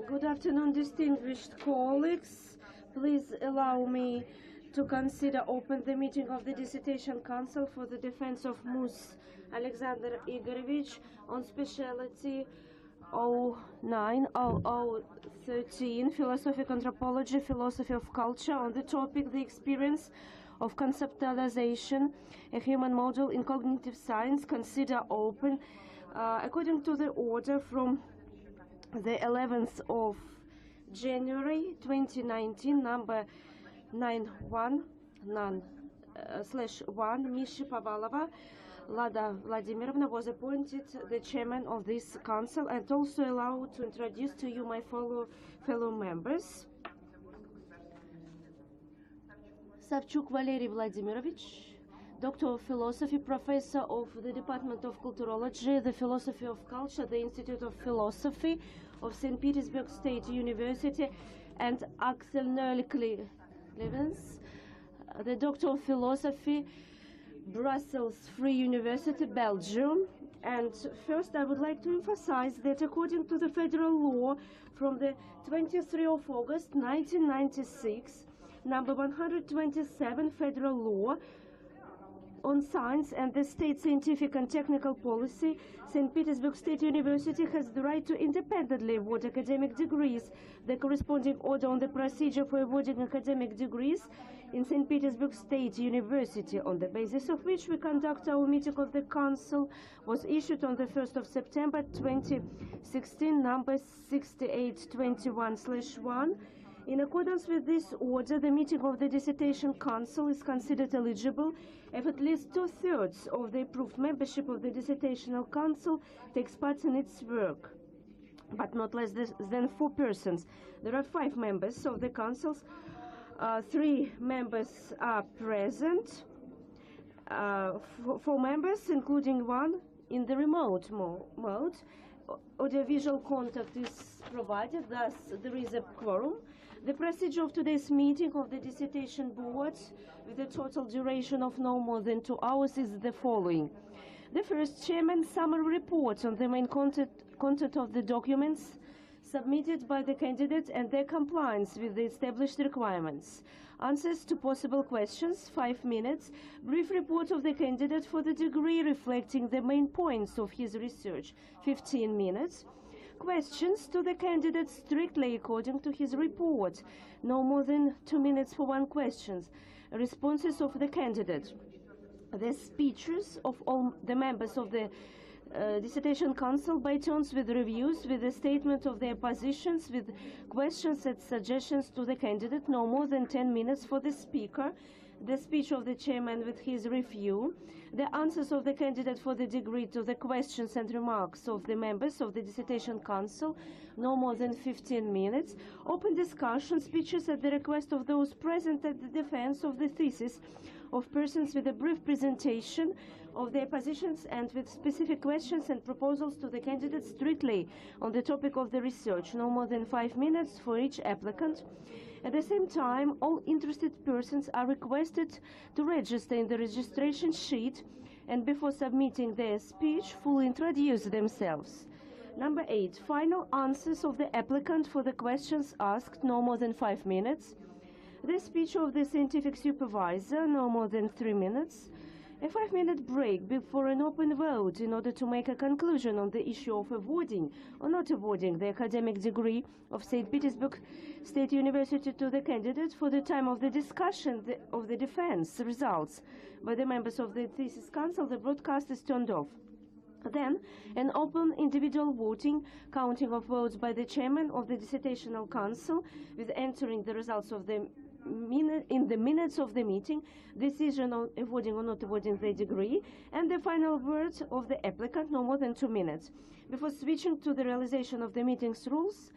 Good afternoon, distinguished colleagues. Please allow me to consider open the meeting of the Dissertation Council for the Defense of Muss Alexander Igorovich on specialty 09/0013, Philosophic Anthropology, Philosophy of Culture, on the topic The Experience of Conceptualization, a Human Model in Cognitive Science. Consider open according to the order from the 11th of January 2019, number 919/1, Misha Pavalova Lada Vladimirovna was appointed the chairman of this council, and also allowed to introduce to you my fellow members. Savchuk Valery Vladimirovich, Doctor of Philosophy, Professor of the Department of Culturology, the Philosophy of Culture, the Institute of Philosophy of St. Petersburg State University, and Axel Nölklevens, the Doctor of Philosophy, Brussels Free University, Belgium. And first I would like to emphasize that according to the federal law from the 23rd of August 1996, number 127, Federal Law on Science and the State Scientific and Technical Policy, St. Petersburg State University has the right to independently award academic degrees. The corresponding order on the procedure for awarding academic degrees in St. Petersburg State University, on the basis of which we conduct our meeting of the Council, was issued on the 1st of September 2016, number 6821/1. In accordance with this order, the meeting of the Dissertation Council is considered eligible if at least 2/3 of the approved membership of the Dissertational Council takes part in its work, but not less than 4 persons. There are 5 members of the councils. 3 members are present, 4 members, including 1 in the remote mode. Audiovisual contact is provided, thus there is a quorum. The procedure of today's meeting of the Dissertation Board, with a total duration of no more than 2 hours, is the following. The first, Chairman's summary report on the main content of the documents submitted by the candidate and their compliance with the established requirements. Answers to possible questions, 5 minutes. Brief report of the candidate for the degree reflecting the main points of his research, 15 minutes. Questions to the candidate strictly according to his report, no more than 2 minutes for one question. Responses of the candidate. The speeches of all the members of the Dissertation Council by turns, with reviews, with the statement of their positions, with questions and suggestions to the candidate, no more than 10 minutes for the speaker. The speech of the chairman with his review, the answers of the candidate for the degree to the questions and remarks of the members of the Dissertation Council, no more than 15 minutes. Open discussion, speeches at the request of those present at the defense of the thesis of persons, with a brief presentation of their positions and with specific questions and proposals to the candidate strictly on the topic of the research, no more than 5 minutes for each applicant. At the same time, all interested persons are requested to register in the registration sheet and, before submitting their speech, fully introduce themselves. Number 8, final answers of the applicant for the questions asked, no more than 5 minutes. The speech of the scientific supervisor, no more than 3 minutes. A 5-minute break before an open vote in order to make a conclusion on the issue of awarding or not awarding the academic degree of St. Petersburg State University to the candidate. For the time of the discussion of the defense results by the members of the Thesis Council, the broadcast is turned off. Then, an open individual voting, counting of votes by the chairman of the Dissertational Council, with entering the results of the in the minutes of the meeting, decision on awarding or not awarding the degree, and the final words of the applicant, no more than 2 minutes. Before switching to the realization of the meeting's rules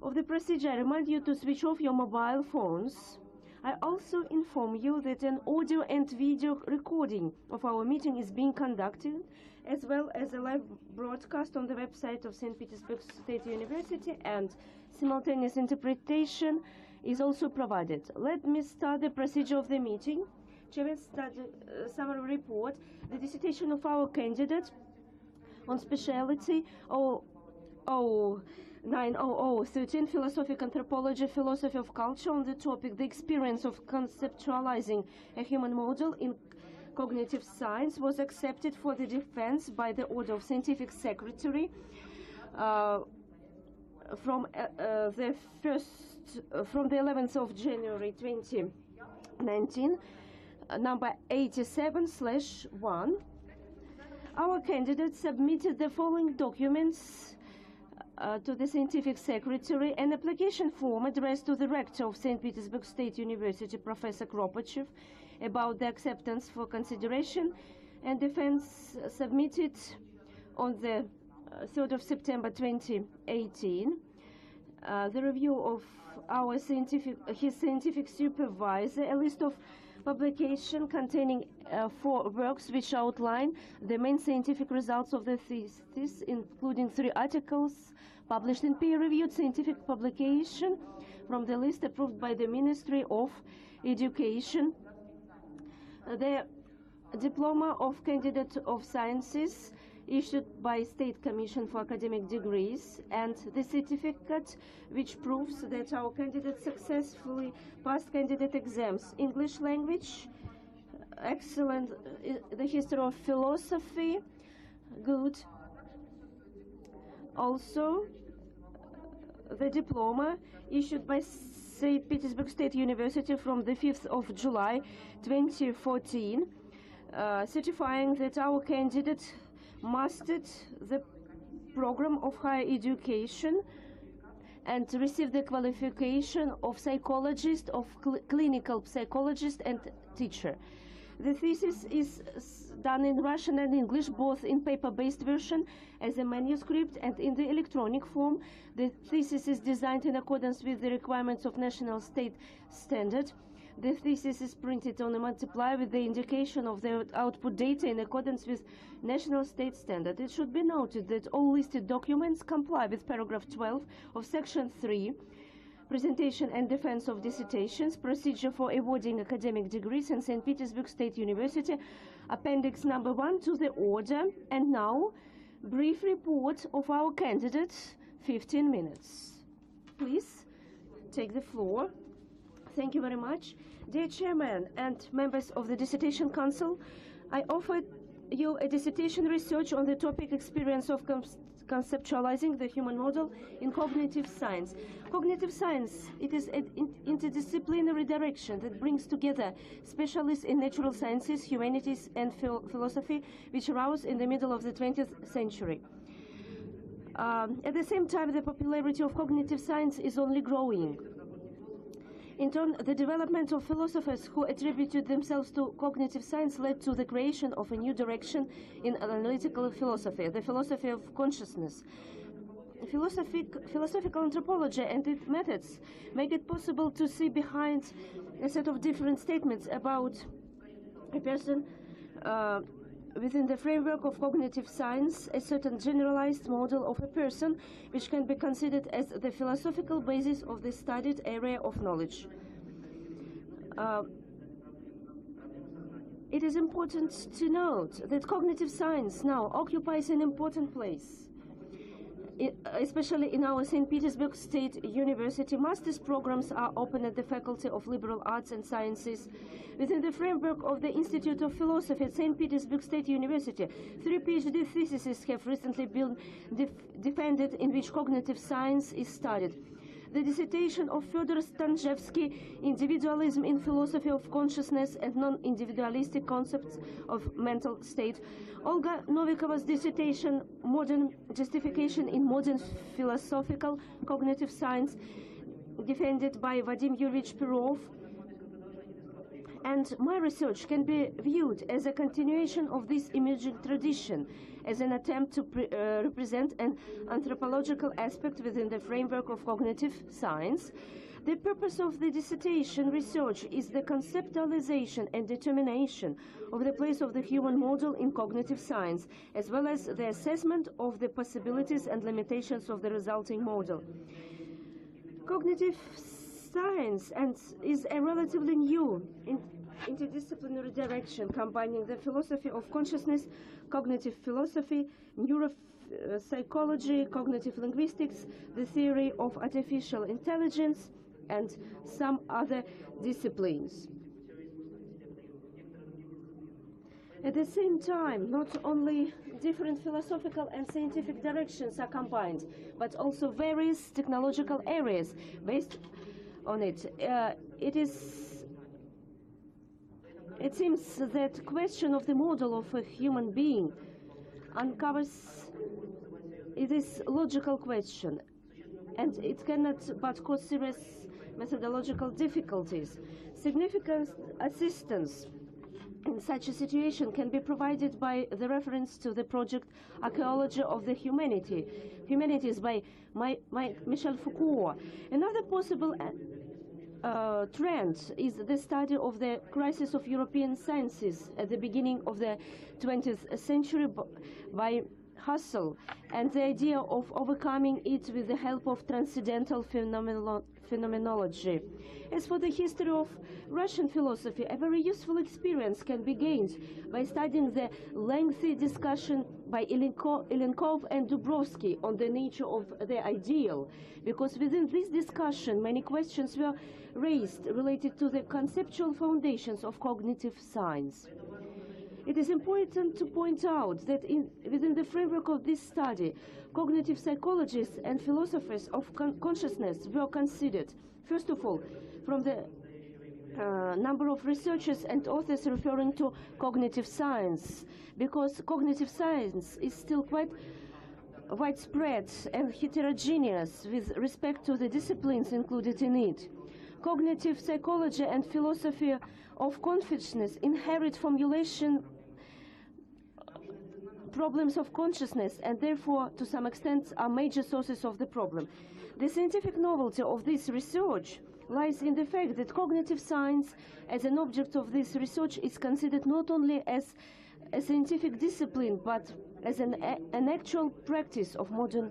of the procedure, I remind you to switch off your mobile phones. I also inform you that an audio and video recording of our meeting is being conducted, as well as a live broadcast on the website of St. Petersburg State University, and simultaneous interpretation is also provided. Let me start the procedure of the meeting. Chairman's summary report. The dissertation of our candidate on specialty 90013 Philosophic Anthropology, Philosophy of Culture, on the topic The Experience of Conceptualizing a Human Model in Cognitive Science, was accepted for the defense by the Order of Scientific Secretary from the 11th of January 2019, number 87/1. Our candidate submitted the following documents to the Scientific Secretary: an application form addressed to the Rector of St. Petersburg State University, Professor Kropachev, about the acceptance for consideration and defense, submitted on the 3rd of September 2018. The review of his scientific supervisor, a list of publication containing 4 works which outline the main scientific results of the thesis, including 3 articles published in peer-reviewed scientific publication from the list approved by the Ministry of Education, the Diploma of Candidate of Sciences issued by State Commission for Academic Degrees, and the certificate which proves that our candidate successfully passed candidate exams: English language, excellent, the history of philosophy, good. Also, the diploma issued by St. Petersburg State University from the 5th of July 2014, certifying that our candidate mastered the program of higher education and received the qualification of psychologist, of clinical psychologist and teacher. The thesis is done in Russian and English, both in paper-based version as a manuscript and in the electronic form. The thesis is designed in accordance with the requirements of national state standard. The thesis is printed on a multiplier with the indication of the output data in accordance with national state standard. It should be noted that all listed documents comply with paragraph 12 of section 3, presentation and defense of dissertations, procedure for awarding academic degrees in St. Petersburg State University, appendix number 1 to the order. And now, brief report of our candidate, 15 minutes. Please take the floor. Thank you very much. Dear Chairman and members of the Dissertation Council, I offer you a dissertation research on the topic Experience of Conceptualizing the Human Model in Cognitive Science. Cognitive science, it is an interdisciplinary direction that brings together specialists in natural sciences, humanities, and philosophy, which arose in the middle of the 20th century. At the same time, the popularity of cognitive science is only growing. In turn, the development of philosophers who attributed themselves to cognitive science led to the creation of a new direction in analytical philosophy, the philosophy of consciousness. Philosophical anthropology and its methods make it possible to see behind a set of different statements about a person within the framework of cognitive science, a certain generalized model of a person which can be considered as the philosophical basis of the studied area of knowledge. It is important to note that cognitive science now occupies an important place, especially in our St. Petersburg State University. Master's programs are open at the Faculty of Liberal Arts and Sciences. Within the framework of the Institute of Philosophy at St. Petersburg State University, 3 PhD theses have recently been defended in which cognitive science is studied. The dissertation of Fyodor Stanjevsky, Individualism in Philosophy of Consciousness and Non-Individualistic Concepts of Mental State. Olga Novikova's dissertation, Modern Justification in Modern Philosophical Cognitive Science, defended by Vadim Yuryevich Perov. And my research can be viewed as a continuation of this emerging tradition, as an attempt to represent an anthropological aspect within the framework of cognitive science. The purpose of the dissertation research is the conceptualization and determination of the place of the human model in cognitive science, as well as the assessment of the possibilities and limitations of the resulting model. Cognitive science is a relatively new interdisciplinary direction combining the philosophy of consciousness, cognitive philosophy, psychology, cognitive linguistics, the theory of artificial intelligence, and some other disciplines. At the same time, not only different philosophical and scientific directions are combined, but also various technological areas based on it. It seems that question of the model of a human being uncovers this logical question, and it cannot but cause serious methodological difficulties. Significant assistance in such a situation can be provided by the reference to the project Archaeology of the Humanities by Michel Foucault. Another possible trend is the study of the crisis of European sciences at the beginning of the 20th century by Husserl, and the idea of overcoming it with the help of transcendental phenomenology. As for the history of Russian philosophy, a very useful experience can be gained by studying the lengthy discussion by Ilenkov and Dubrovsky on the nature of the ideal, because within this discussion many questions were raised related to the conceptual foundations of cognitive science. It is important to point out that within the framework of this study, cognitive psychologists and philosophers of consciousness were considered. First of all, from the number of researchers and authors referring to cognitive science, because cognitive science is still quite widespread and heterogeneous with respect to the disciplines included in it. Cognitive psychology and philosophy of consciousness inherit formulation problems of consciousness, and therefore to some extent are major sources of the problem. The scientific novelty of this research lies in the fact that cognitive science as an object of this research is considered not only as a scientific discipline but as an actual practice of modern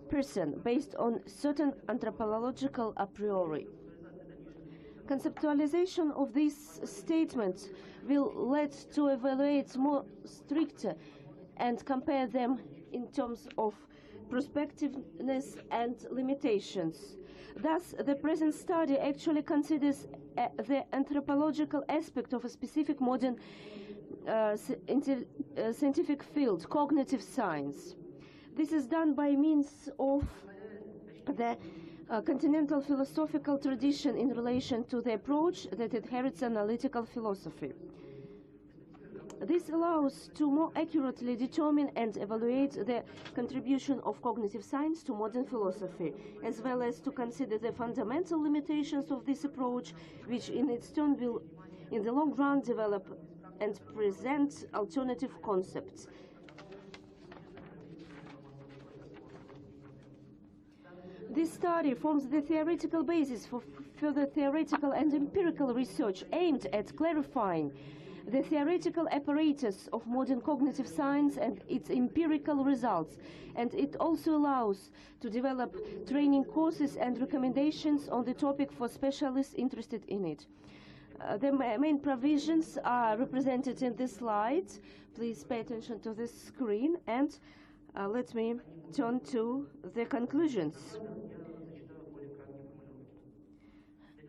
person based on certain anthropological a priori. Conceptualization of these statements will lead to evaluate more stricter and compare them in terms of prospectiveness and limitations. Thus, the present study actually considers the anthropological aspect of a specific modern scientific field, cognitive science. This is done by means of the continental philosophical tradition in relation to the approach that inherits analytical philosophy. This allows to more accurately determine and evaluate the contribution of cognitive science to modern philosophy, as well as to consider the fundamental limitations of this approach, which in its turn will, in the long run, develop and present alternative concepts. This study forms the theoretical basis for further theoretical and empirical research aimed at clarifying the theoretical apparatus of modern cognitive science and its empirical results, and it also allows to develop training courses and recommendations on the topic for specialists interested in it. The main provisions are represented in this slide. Please pay attention to this screen, and let me turn to the conclusions.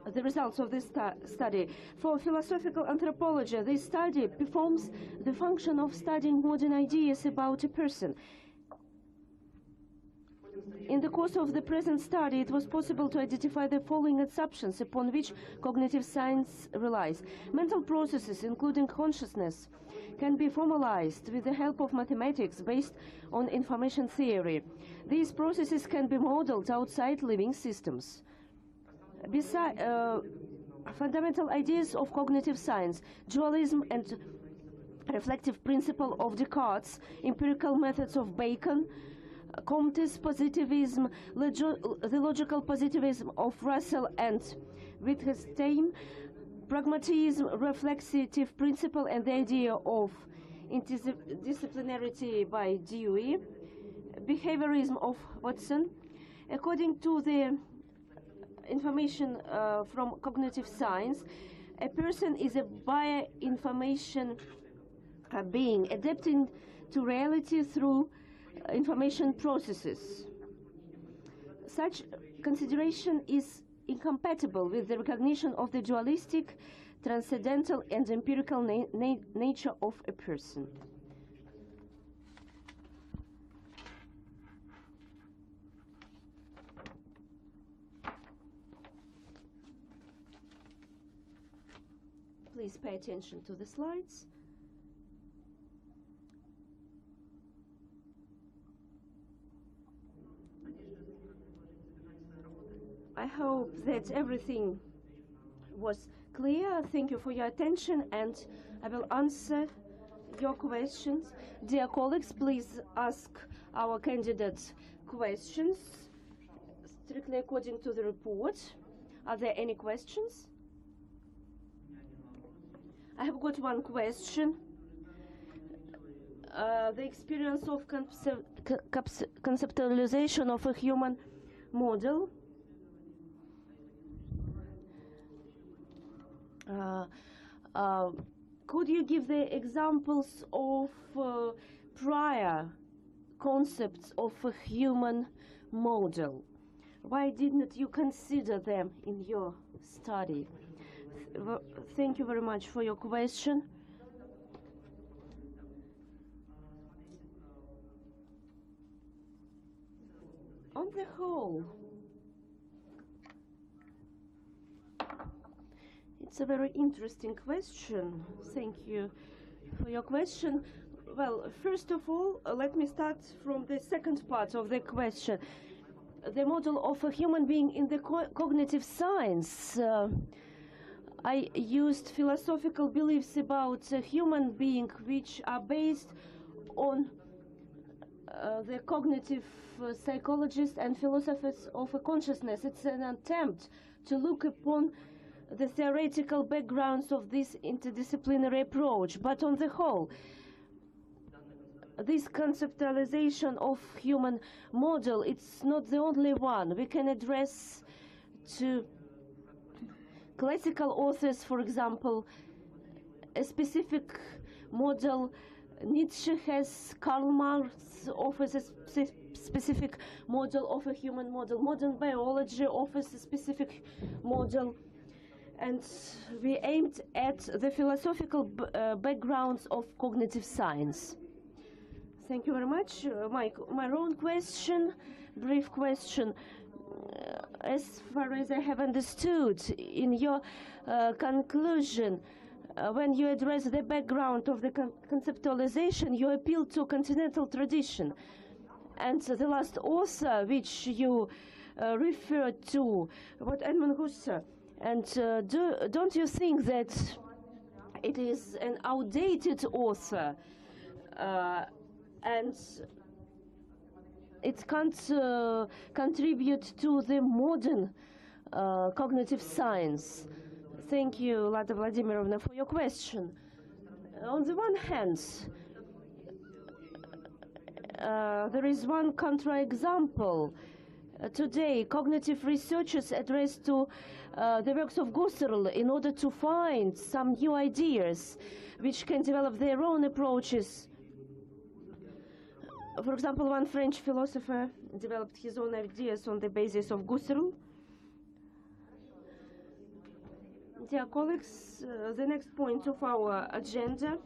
The results of this study. For philosophical anthropology, this study performs the function of studying modern ideas about a person. In the course of the present study, it was possible to identify the following assumptions upon which cognitive science relies. Mental processes, including consciousness, can be formalized with the help of mathematics based on information theory. These processes can be modeled outside living systems. Besides fundamental ideas of cognitive science, dualism and reflective principle of Descartes, empirical methods of Bacon, Comte's positivism, the logical positivism of Russell and Wittgenstein, pragmatism, reflexive principle, and the idea of interdisciplinarity by Dewey, behaviorism of Watson. According to the information from cognitive science, a person is a bioinformation being adapting to reality through information processes. Such consideration is incompatible with the recognition of the dualistic, transcendental, and empirical nature of a person. Please pay attention to the slides. I hope that everything was clear. Thank you for your attention, and I will answer your questions. Dear colleagues, please ask our candidates questions strictly according to the report. Are there any questions? I have got one question. The experience of conceptualization of a human model. Could you give the examples of prior concepts of a human model? Why didn't you consider them in your study? Thank you very much for your question. On the whole, it's a very interesting question. Thank you for your question. Well, first of all, let me start from the second part of the question. The model of a human being in the cognitive science. I used philosophical beliefs about a human being which are based on the cognitive psychologists and philosophers of a consciousness. It's an attempt to look upon the theoretical backgrounds of this interdisciplinary approach. But on the whole, this conceptualization of human model, it's not the only one. We can address to classical authors, for example, a specific model. Nietzsche has, Karl Marx offers a specific model of a human model. Modern biology offers a specific model. And we aimed at the philosophical backgrounds of cognitive science. Thank you very much. My own question, brief question. As far as I have understood, in your conclusion, when you address the background of the conceptualization, you appeal to continental tradition. And the last author which you referred to, what Edmund Husserl, and don't you think that it is an outdated author and it can't contribute to the modern cognitive science? Thank you, Lada Vladimirovna, for your question. On the one hand, there is one counterexample. Today, cognitive researchers address to the works of Husserl in order to find some new ideas which can develop their own approaches. For example, one French philosopher developed his own ideas on the basis of Husserl. Dear colleagues, the next point of our agenda,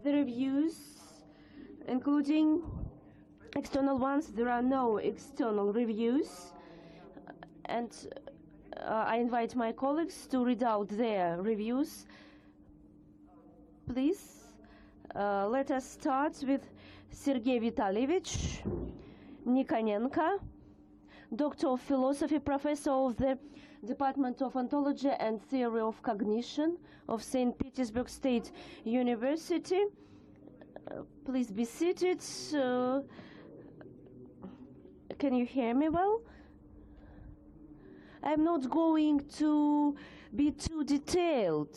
the reviews, including external ones. There are no external reviews, and I invite my colleagues to read out their reviews. Please, let us start with Sergei Vitalyevich Nikonenko, Doctor of Philosophy, Professor of the Department of Ontology and Theory of Cognition of St. Petersburg State University. Please be seated. Can you hear me well? I'm not going to be too detailed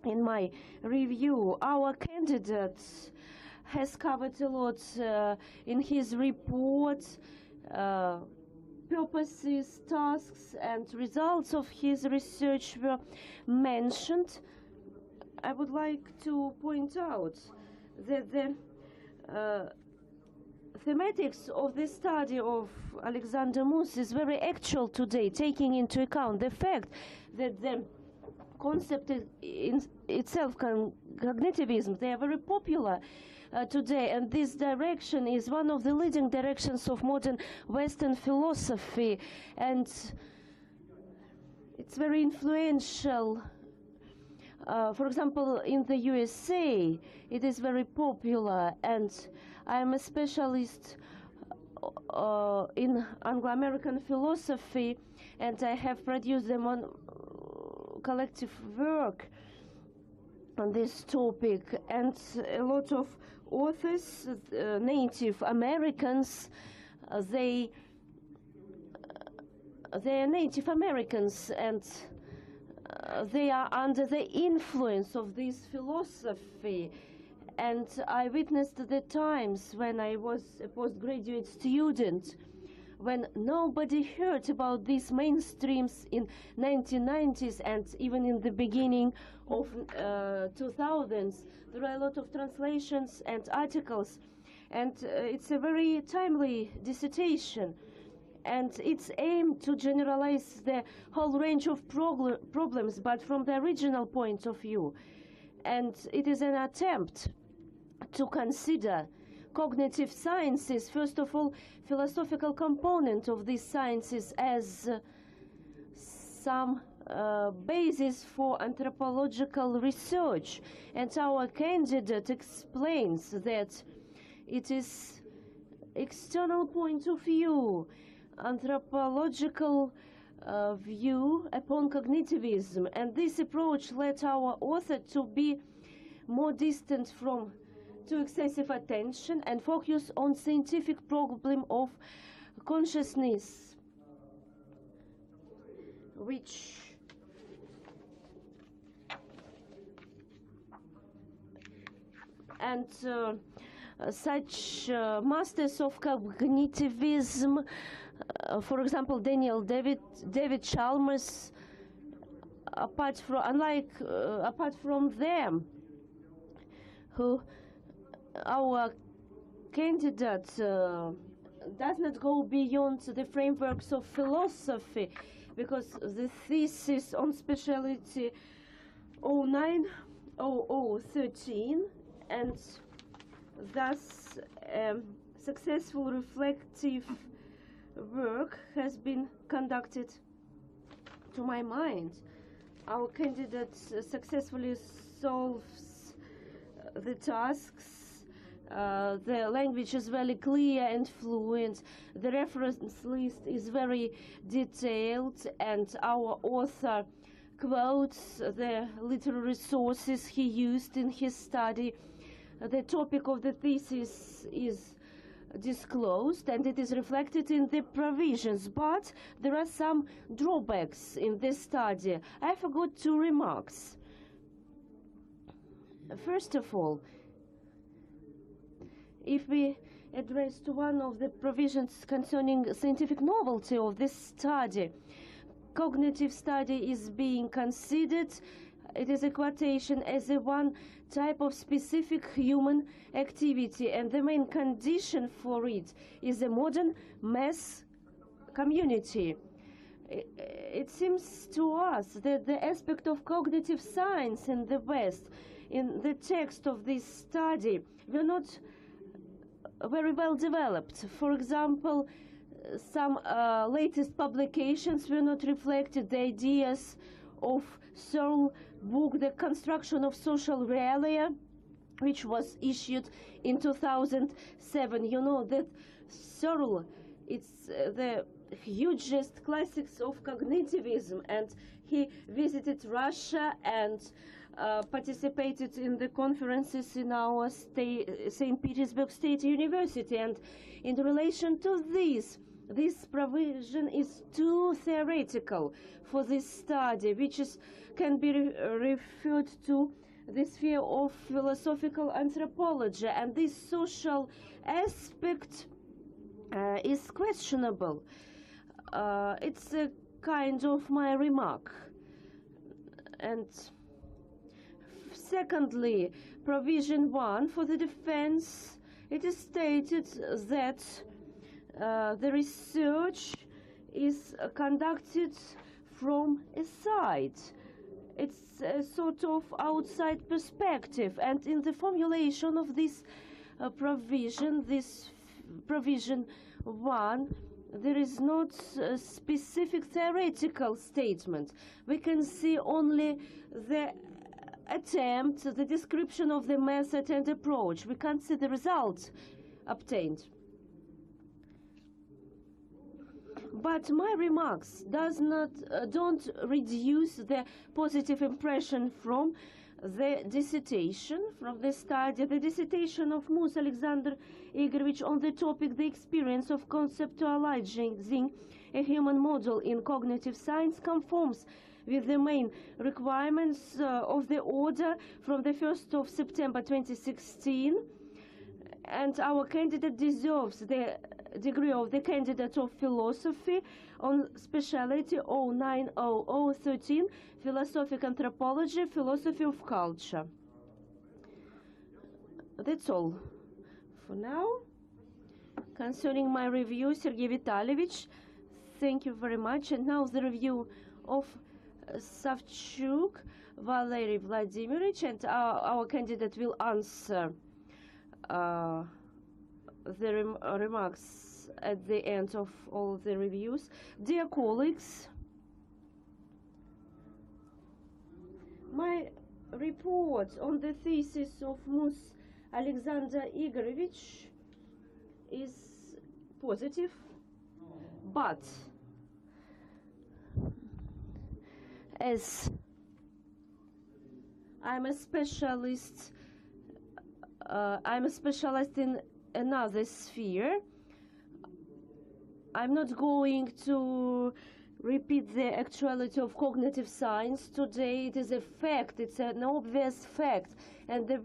in my review. Our candidate has covered a lot in his report, purposes, tasks, and results of his research were mentioned. I would like to point out that the thematics of the study of Alexander Muss is very actual today, taking into account the fact that the concept in itself, cognitivism, they are very popular today, and this direction is one of the leading directions of modern Western philosophy, and it's very influential. For example, in the USA, it is very popular, and I am a specialist in Anglo-American philosophy, and I have produced them on collective work on this topic, and a lot of authors, Native Americans, they are Native Americans, and they are under the influence of this philosophy. And I witnessed the times when I was a postgraduate student, when nobody heard about these mainstreams in 1990s and even in the beginning of 2000s. There are a lot of translations and articles, and it's a very timely dissertation, and it's aimed to generalize the whole range of problems, but from the original point of view. And it is an attempt to consider cognitive sciences, first of all, philosophical component of these sciences, as some basis for anthropological research. And our candidate explains that it is external point of view, anthropological view upon cognitivism, and this approach led our author to be more distant from too excessive attention and focus on scientific problem of consciousness, which and such masters of cognitivism, for example, David Chalmers, apart from them, who our candidate does not go beyond the frameworks of philosophy, because the thesis on speciality 09/0013, and thus successful reflective work has been conducted. To my mind, our candidate successfully solves the tasks. The language is very clear and fluent. The reference list is very detailed, and our author quotes the literary sources he used in his study. The topic of the thesis is disclosed, and it is reflected in the provisions, but there are some drawbacks in this study. I forgot 2 remarks. First of all, if we address to one of the provisions concerning scientific novelty of this study, cognitive study is being considered, it is a quotation, as a one type of specific human activity, and the main condition for it is a modern mass community. It seems to us that the aspect of cognitive science in the West, in the text of this study, were not very well developed. For example, some latest publications were not reflected the ideas of Searle's book, The Construction of Social Realia, which was issued in 2007. You know that Searle, it's the hugest classics of cognitivism, and he visited Russia and participated in the conferences in our St. Petersburg State University. And in relation to this provision is too theoretical for this study, which can be referred to the sphere of philosophical anthropology, and this social aspect is questionable. It's a kind of my remark. And secondly, provision 1 for the defense It is stated that the research is conducted from a side. It's a sort of outside perspective, and in the formulation of this provision 1, there is not a specific theoretical statement. We can see only the attempt, the description of the method and approach. We can't see the result obtained. But my remarks don't reduce the positive impression from the dissertation, from the study, the dissertation of Muss Alexander Igorovich on the topic, the experience of conceptualizing a human model in cognitive science conforms with the main requirements of the order from the 1st of September 2016, and our candidate deserves the degree of the candidate of philosophy on specialty 090013, philosophic anthropology, philosophy of culture. That's all for now. Concerning my review, Sergei Vitalyevich, thank you very much. And now the review of Savchuk, Valery Vladimirovich, and our candidate will answer the remarks at the end of all the reviews. Dear colleagues, my report on the thesis of Muss Alexander Igorovich is positive, but as I'm a specialist in another sphere, I'm not going to repeat the actuality of cognitive science today. It is a fact, it's an obvious fact, and there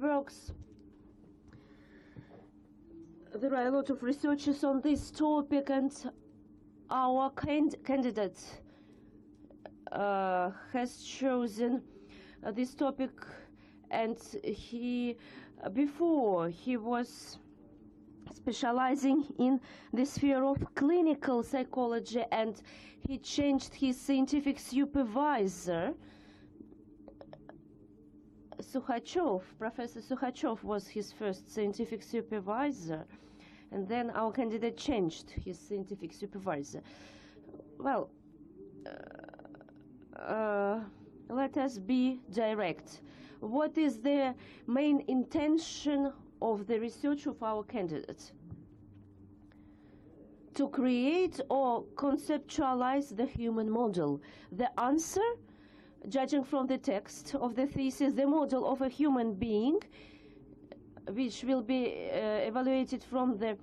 are a lot of researches on this topic, and our candidate has chosen this topic, and before he was specializing in the sphere of clinical psychology, and he changed his scientific supervisor. Professor Sukhachev was his first scientific supervisor, and then our candidate changed his scientific supervisor. Well, let us be direct. What is the main intention of the research of our candidate? To create or conceptualize the human model. The answer, judging from the text of the thesis, the model of a human being, which will be evaluated from the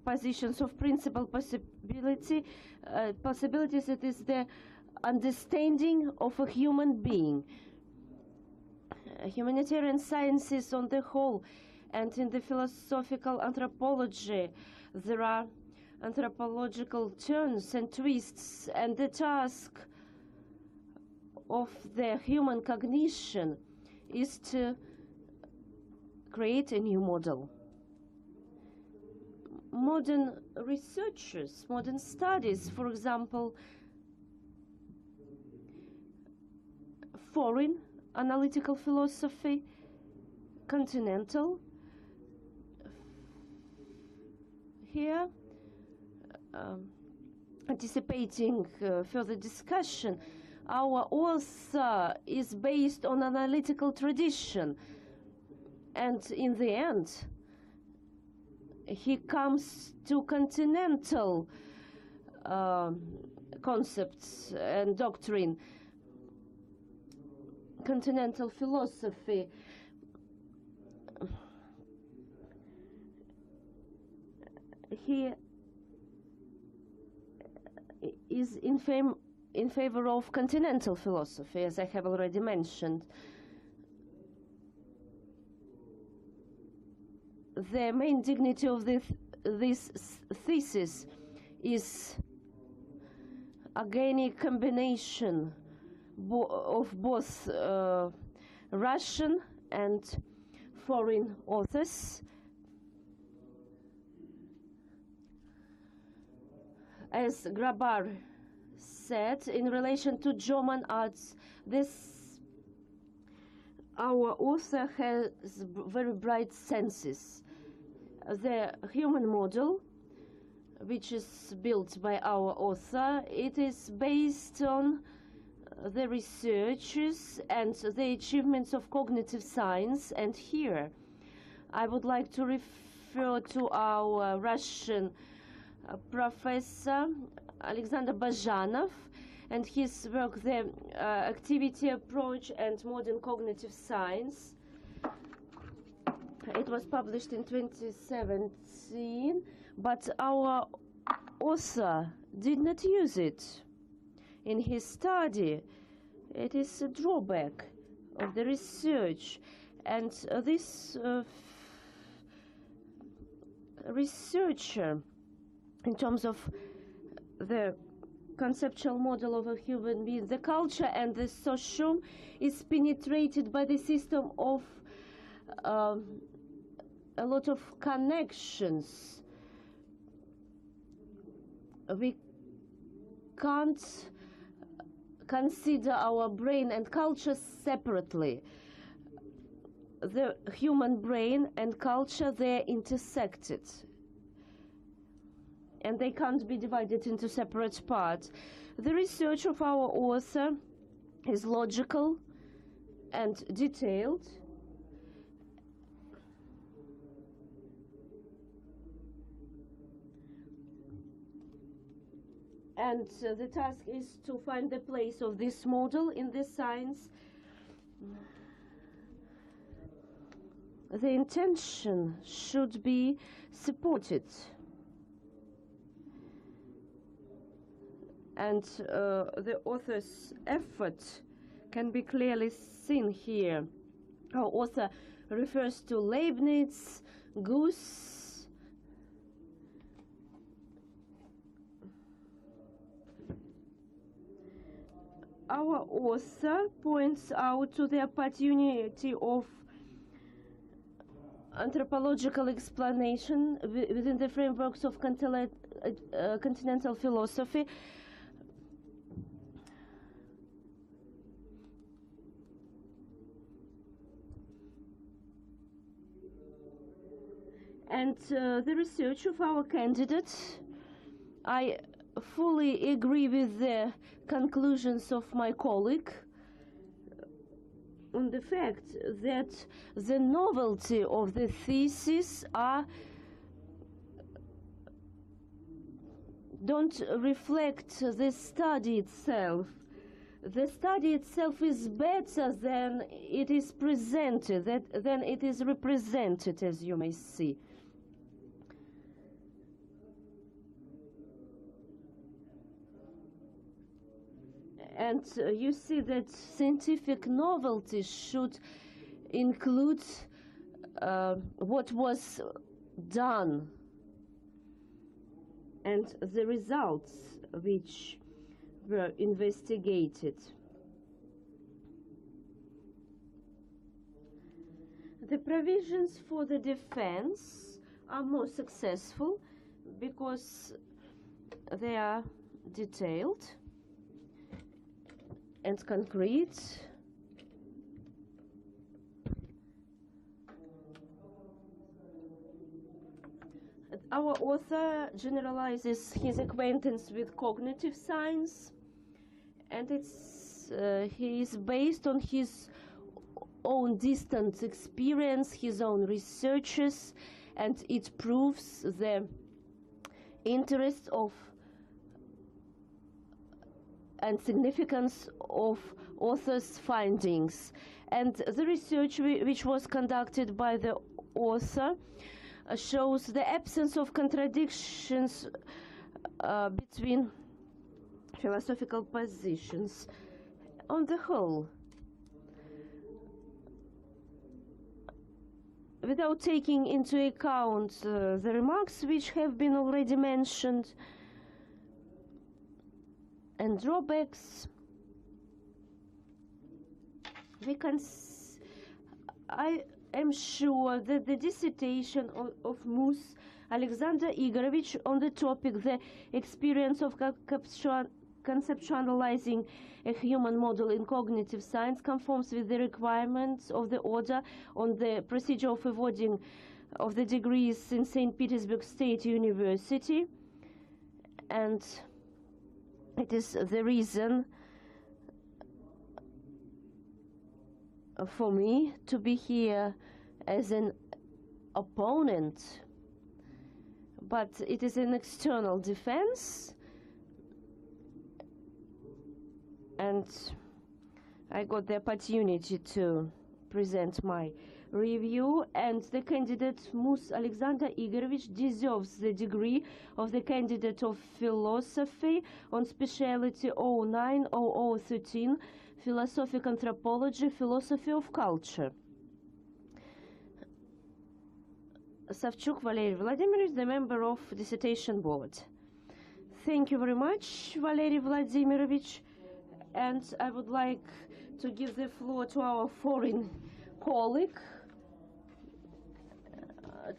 positions of principal possibilities, it is the understanding of a human being. Humanitarian sciences on the whole, and in the philosophical anthropology, there are anthropological turns and twists, and the task of the human cognition is to create a new model. Modern researchers, modern studies, for example, foreign analytical philosophy, continental. Here, anticipating further discussion, our author is based on analytical tradition, and in the end, he comes to continental concepts and doctrine, continental philosophy. He is in favor of continental philosophy, as I have already mentioned. The main dignity of this thesis is again a combination of both Russian and foreign authors, as Grabar said, in relation to German arts, our author has very bright senses. The human model, which is built by our author, it is based on the researches and the achievements of cognitive science. And here I would like to refer to our Russian professor Alexander Bazhanov and his work, The Activity Approach and Modern Cognitive Science. It was published in 2017, but our author did not use it in his study. It is a drawback of the research, and this researcher, in terms of the conceptual model of a human being, the culture and the socium, is penetrated by the system of a lot of connections. We can't consider our brain and culture separately. The human brain and culture, they're intersected, and they can't be divided into separate parts. The research of our author is logical and detailed, and the task is to find the place of this model in the science. The intention should be supported, and the author's effort can be clearly seen here. Our author refers to Leibniz, Muss, our author points out to the opportunity of anthropological explanation within the frameworks of continental philosophy. And the research of our candidate, I fully agree with the conclusions of my colleague on the fact that the novelty of the thesis don't reflect the study itself. The study itself is better than it is presented, than it is represented, as you may see. And you see that scientific novelty should include what was done and the results which were investigated. The provisions for the defense are more successful because they are detailed and concrete. Our author generalizes his acquaintance with cognitive science, and he is based on his own distant experience, his own researches, and it proves the interest of and significance of author's findings. And the research which was conducted by the author shows the absence of contradictions between philosophical positions. On the whole, without taking into account the remarks which have been already mentioned and drawbacks, am sure that the dissertation of Muss, Alexander Igorovich, on the topic the experience of conceptualizing a human model in cognitive science conforms with the requirements of the order on the procedure of awarding of the degrees in St. Petersburg State University, and it is the reason for me to be here as an opponent, but it is an external defense, and I got the opportunity to present my review, and the candidate Muss Alexander Igorovich deserves the degree of the candidate of philosophy on specialty 090013, philosophic anthropology, philosophy of culture. Savchuk Valery Vladimirovich, the member of dissertation board. Thank you very much, Valery Vladimirovich, and I would like to give the floor to our foreign colleague,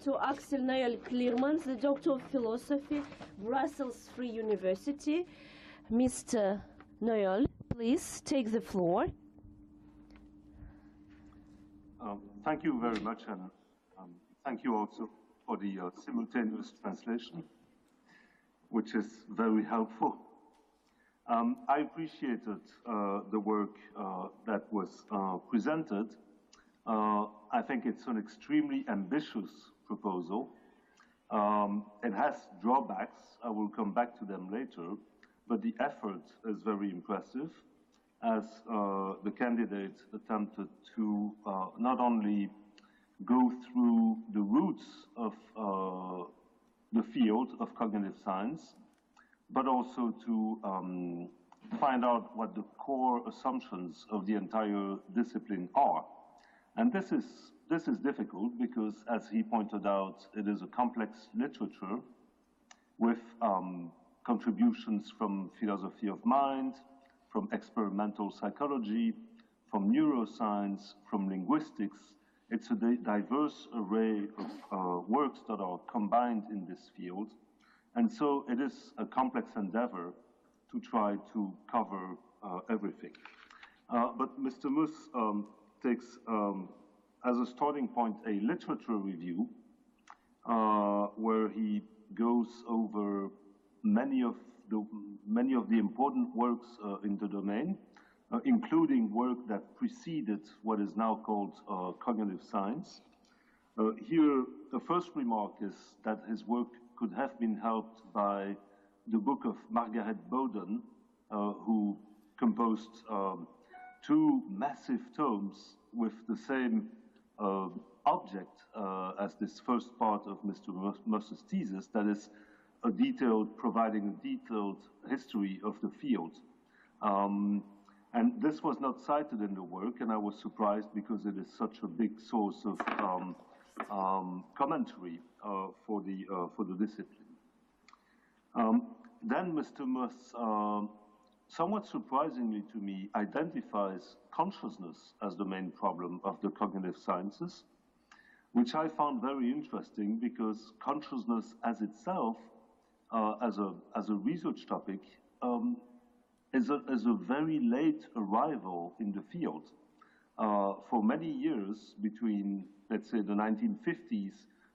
to Axel Noel Clearmans, the Doctor of Philosophy, Brussels Free University. Mr. Noel, please take the floor. Thank you very much, and thank you also for the simultaneous translation, which is very helpful. I appreciated the work that was presented. I think it's an extremely ambitious proposal. It has drawbacks. I will come back to them later, but the effort is very impressive, as the candidate attempted to not only go through the roots of the field of cognitive science, but also to find out what the core assumptions of the entire discipline are. And this is difficult because, as he pointed out, it is a complex literature with contributions from philosophy of mind, from experimental psychology, from neuroscience, from linguistics. It's a diverse array of works that are combined in this field. And so it is a complex endeavor to try to cover everything. But Mr. Muss takes as a starting point a literature review where he goes over many of the important works in the domain, including work that preceded what is now called cognitive science. Here, the first remark is that his work could have been helped by the book of Margaret Bowden, who composed two massive tomes with the same object as this first part of Mr. Muss's thesis, that is, providing a detailed history of the field. And this was not cited in the work, and I was surprised because it is such a big source of commentary for the discipline. Then Mr. Muss, somewhat surprisingly to me, identifies consciousness as the main problem of the cognitive sciences, which I found very interesting because consciousness as itself, as a research topic, is a very late arrival in the field. For many years, between, let's say, the 1950s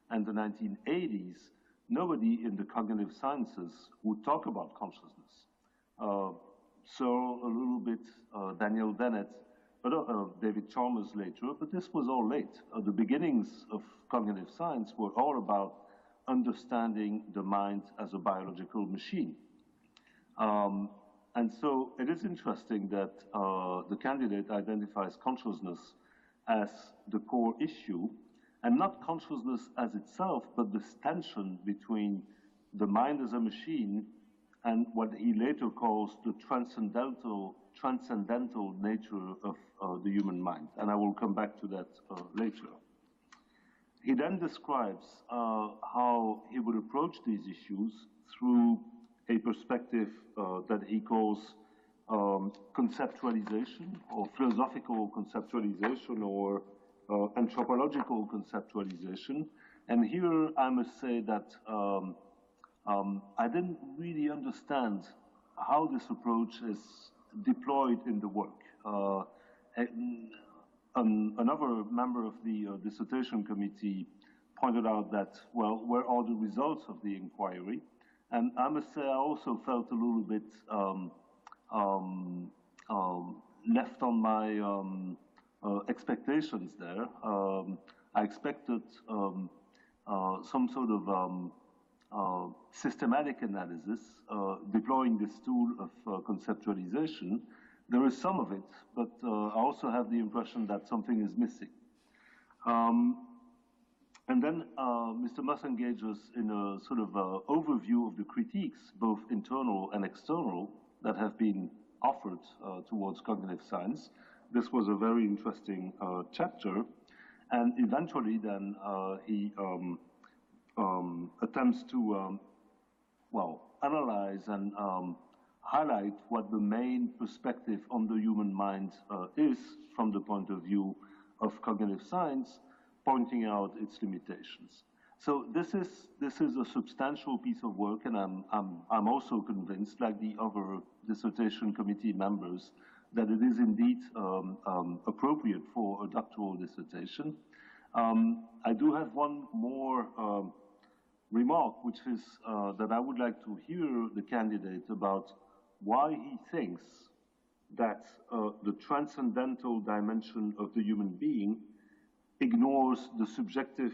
and the 1980s, nobody in the cognitive sciences would talk about consciousness. So a little bit Daniel Dennett, but David Chalmers later, but this was all late. The beginnings of cognitive science were all about understanding the mind as a biological machine. And so it is interesting that the candidate identifies consciousness as the core issue, and not consciousness as itself, but this tension between the mind as a machine and what he later calls the transcendental nature of the human mind. And I will come back to that later. He then describes how he would approach these issues through a perspective that he calls conceptualization, or philosophical conceptualization, or anthropological conceptualization. And here I must say that I didn't really understand how this approach is deployed in the work. Another member of the dissertation committee pointed out that, well, where are the results of the inquiry? And I must say I also felt a little bit left on my expectations there. I expected some sort of systematic analysis, deploying this tool of conceptualization. There is some of it, but I also have the impression that something is missing. And then Mr. Muss engages in a sort of overview of the critiques, both internal and external, that have been offered towards cognitive science. This was a very interesting chapter. And eventually then he attempts to, well, analyze and highlight what the main perspective on the human mind is from the point of view of cognitive science, pointing out its limitations. So this is a substantial piece of work, and I'm also convinced, like the other dissertation committee members, that it is indeed appropriate for a doctoral dissertation. I do have one more remark, which is that I would like to hear the candidate about why he thinks that the transcendental dimension of the human being ignores the subjective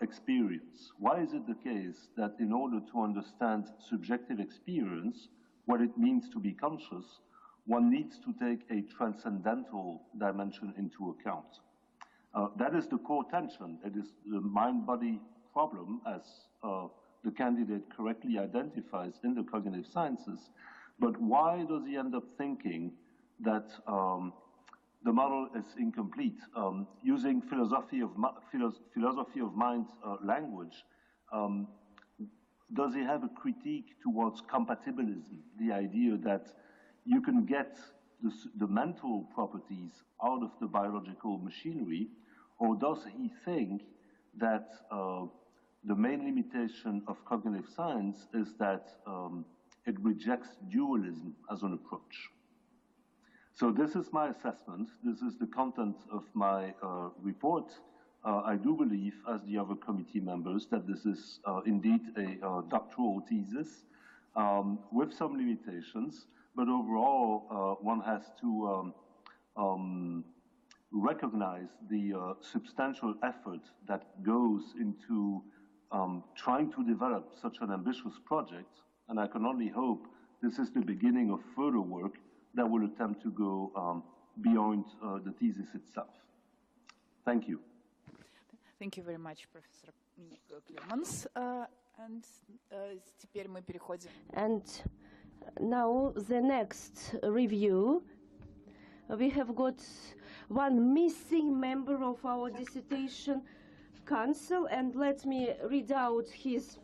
experience. Why is it the case that in order to understand subjective experience, what it means to be conscious, one needs to take a transcendental dimension into account? That is the core tension. It is the mind-body problem, as the candidate correctly identifies in the cognitive sciences. But why does he end up thinking that the model is incomplete? Using philosophy of mind language, does he have a critique towards compatibilism, the idea that you can get the mental properties out of the biological machinery, or does he think that the main limitation of cognitive science is that it rejects dualism as an approach? So this is my assessment. This is the content of my report. I do believe, as the other committee members, that this is indeed a doctoral thesis with some limitations, but overall one has to recognize the substantial effort that goes into trying to develop such an ambitious project, and I can only hope this is the beginning of further work that will attempt to go beyond the thesis itself. Thank you. Thank you very much, Professor Clemens. Теперь мы переходим. And now the next review. We have got one missing member of our dissertation council, and let me read out his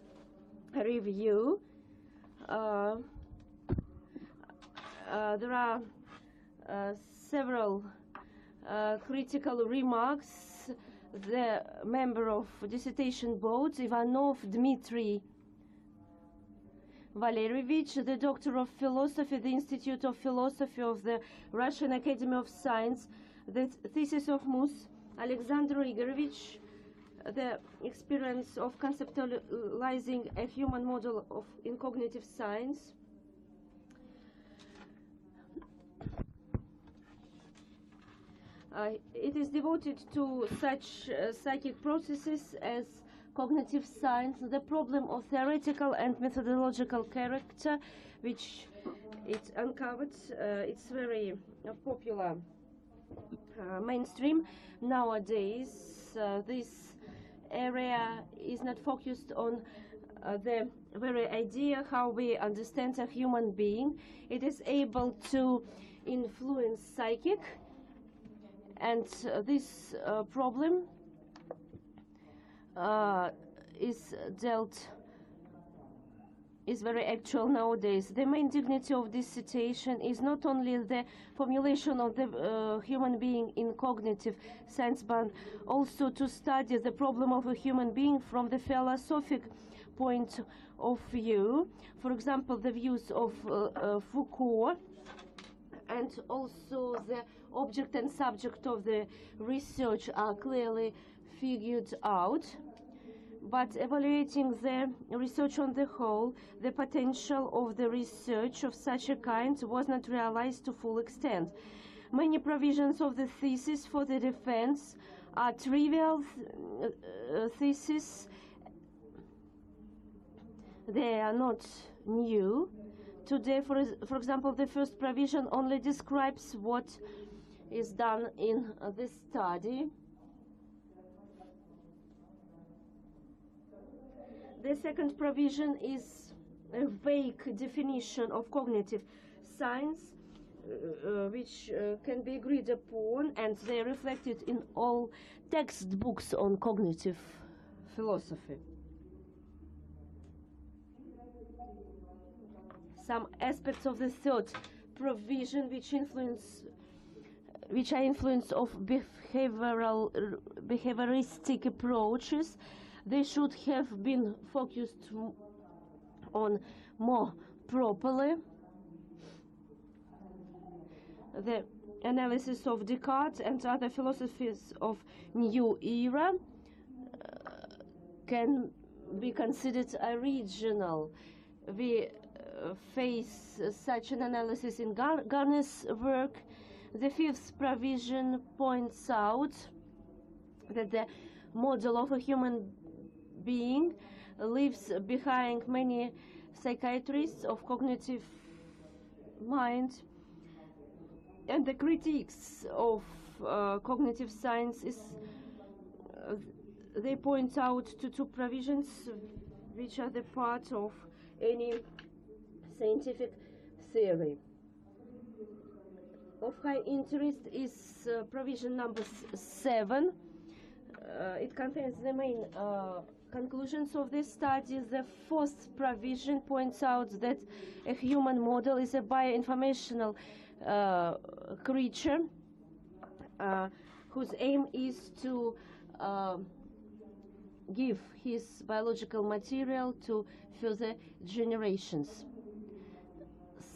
review. There are several critical remarks. The member of dissertation board, Ivanov Dmitry Valerievich, the Doctor of Philosophy, the Institute of Philosophy of the Russian Academy of Science, the thesis of Muss, Alexander Igorovich, the experience of conceptualizing a human model in cognitive science. It is devoted to such psychic processes as cognitive science, the problem of theoretical and methodological character, which it uncovered. It's very popular mainstream nowadays. This area is not focused on the very idea how we understand a human being. It is able to influence psychic, and this problem is dealt is very actual nowadays. The main dignity of dissertation is not only the formulation of the human being in cognitive sense, but also to study the problem of a human being from the philosophic point of view. For example, the views of Foucault, and also the object and subject of the research are clearly figured out. But evaluating the research on the whole, the potential of the research of such a kind was not realized to full extent. Many provisions of the thesis for the defense are trivial theses. They are not new. Today, for example, the first provision only describes what is done in this study. The second provision is a vague definition of cognitive science, which can be agreed upon, and they are reflected in all textbooks on cognitive philosophy. Some aspects of the third provision which are influence of behavioristic approaches, they should have been focused on more properly. The analysis of Descartes and other philosophies of new era can be considered original. We face such an analysis in Garner's work. The fifth provision points out that the model of a human being leaves behind many psychiatrists of cognitive mind, and the critiques of cognitive science they point out to two provisions which are the part of any scientific theory. Of high interest is provision number 7. It contains the main conclusions of this study. The fourth provision points out that a human model is a bioinformational creature whose aim is to give his biological material to further generations.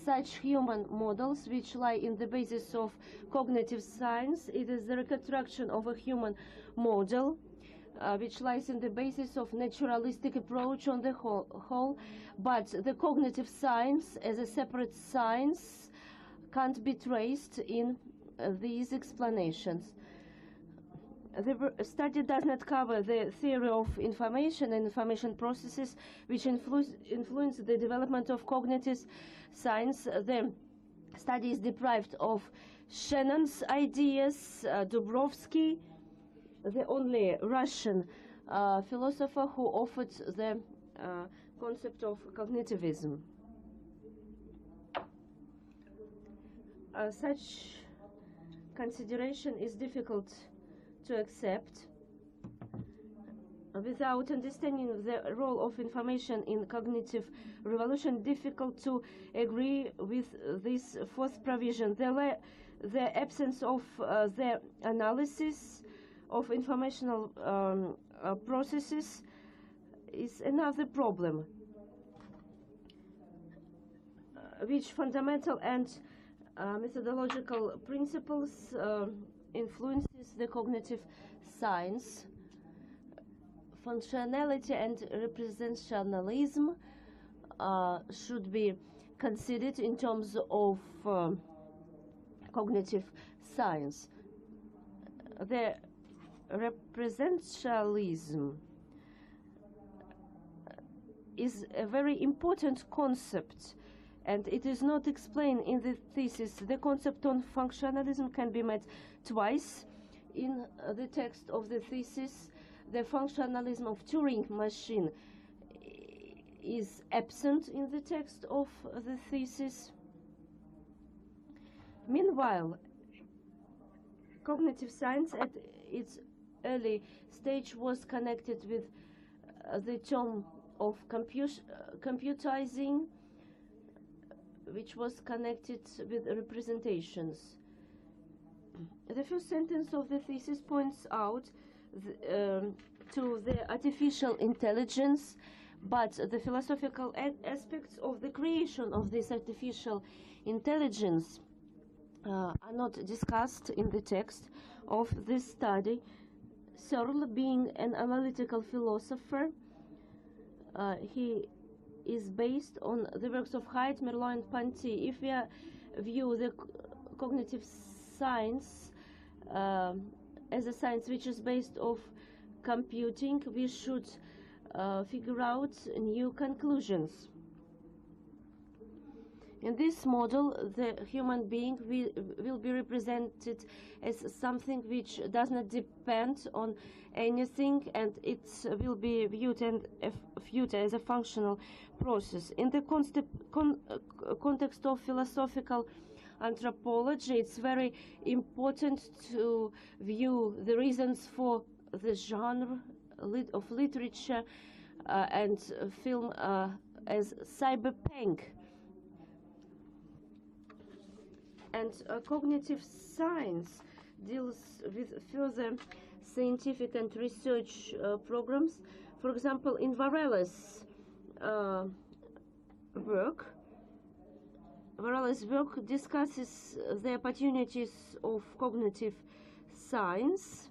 Such human models, which lie in the basis of cognitive science, it is the reconstruction of a human model which lies in the basis of naturalistic approach on the whole, but the cognitive science as a separate science can't be traced in these explanations. The study does not cover the theory of information and information processes which influence the development of cognitive science. The study is deprived of Shannon's ideas. Dubrovsky, the only Russian philosopher who offered the concept of cognitivism. Such consideration is difficult to accept. Without understanding the role of information in cognitive revolution, difficult to agree with this fourth provision. The absence of the analysis of informational processes is another problem, which fundamental and methodological principles influences the cognitive science. Functionality and representationalism should be considered in terms of cognitive science. The representationalism is a very important concept, and it is not explained in the thesis. The concept on functionalism can be met twice in the text of the thesis. The functionalism of Turing machine is absent in the text of the thesis. Meanwhile, cognitive science at its early stage was connected with the term of computizing, which was connected with representations. The first sentence of the thesis points out to the artificial intelligence, but the philosophical aspects of the creation of this artificial intelligence are not discussed in the text of this study. Searle, being an analytical philosopher, he is based on the works of Haidt, Merleau, and Ponty. If we view the cognitive science as a science which is based on computing, we should figure out new conclusions. In this model, the human being will be represented as something which does not depend on anything, and it will be viewed as a functional process. In the context of philosophical anthropology, it's very important to view the reasons for the genre of literature and film as cyberpunk. And cognitive science deals with further scientific and research programs. For example, in Varela's work, discusses the opportunities of cognitive science,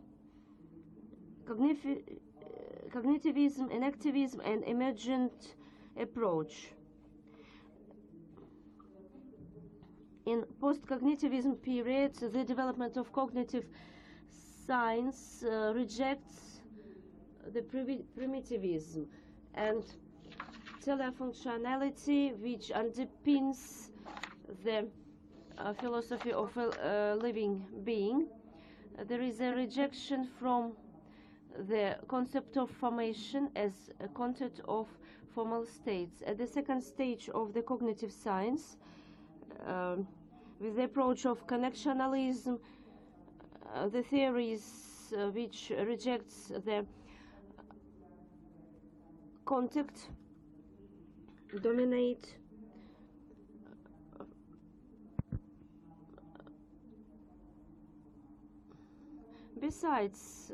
cognitivism, enactivism, and emergent approach. In post-cognitivism period, the development of cognitive science rejects the primitivism and telefunctionality, which underpins the philosophy of a living being. There is a rejection from the concept of formation as a content of formal states. At the second stage of the cognitive science, with the approach of connectionalism, the theories which rejects the contact dominate. Besides,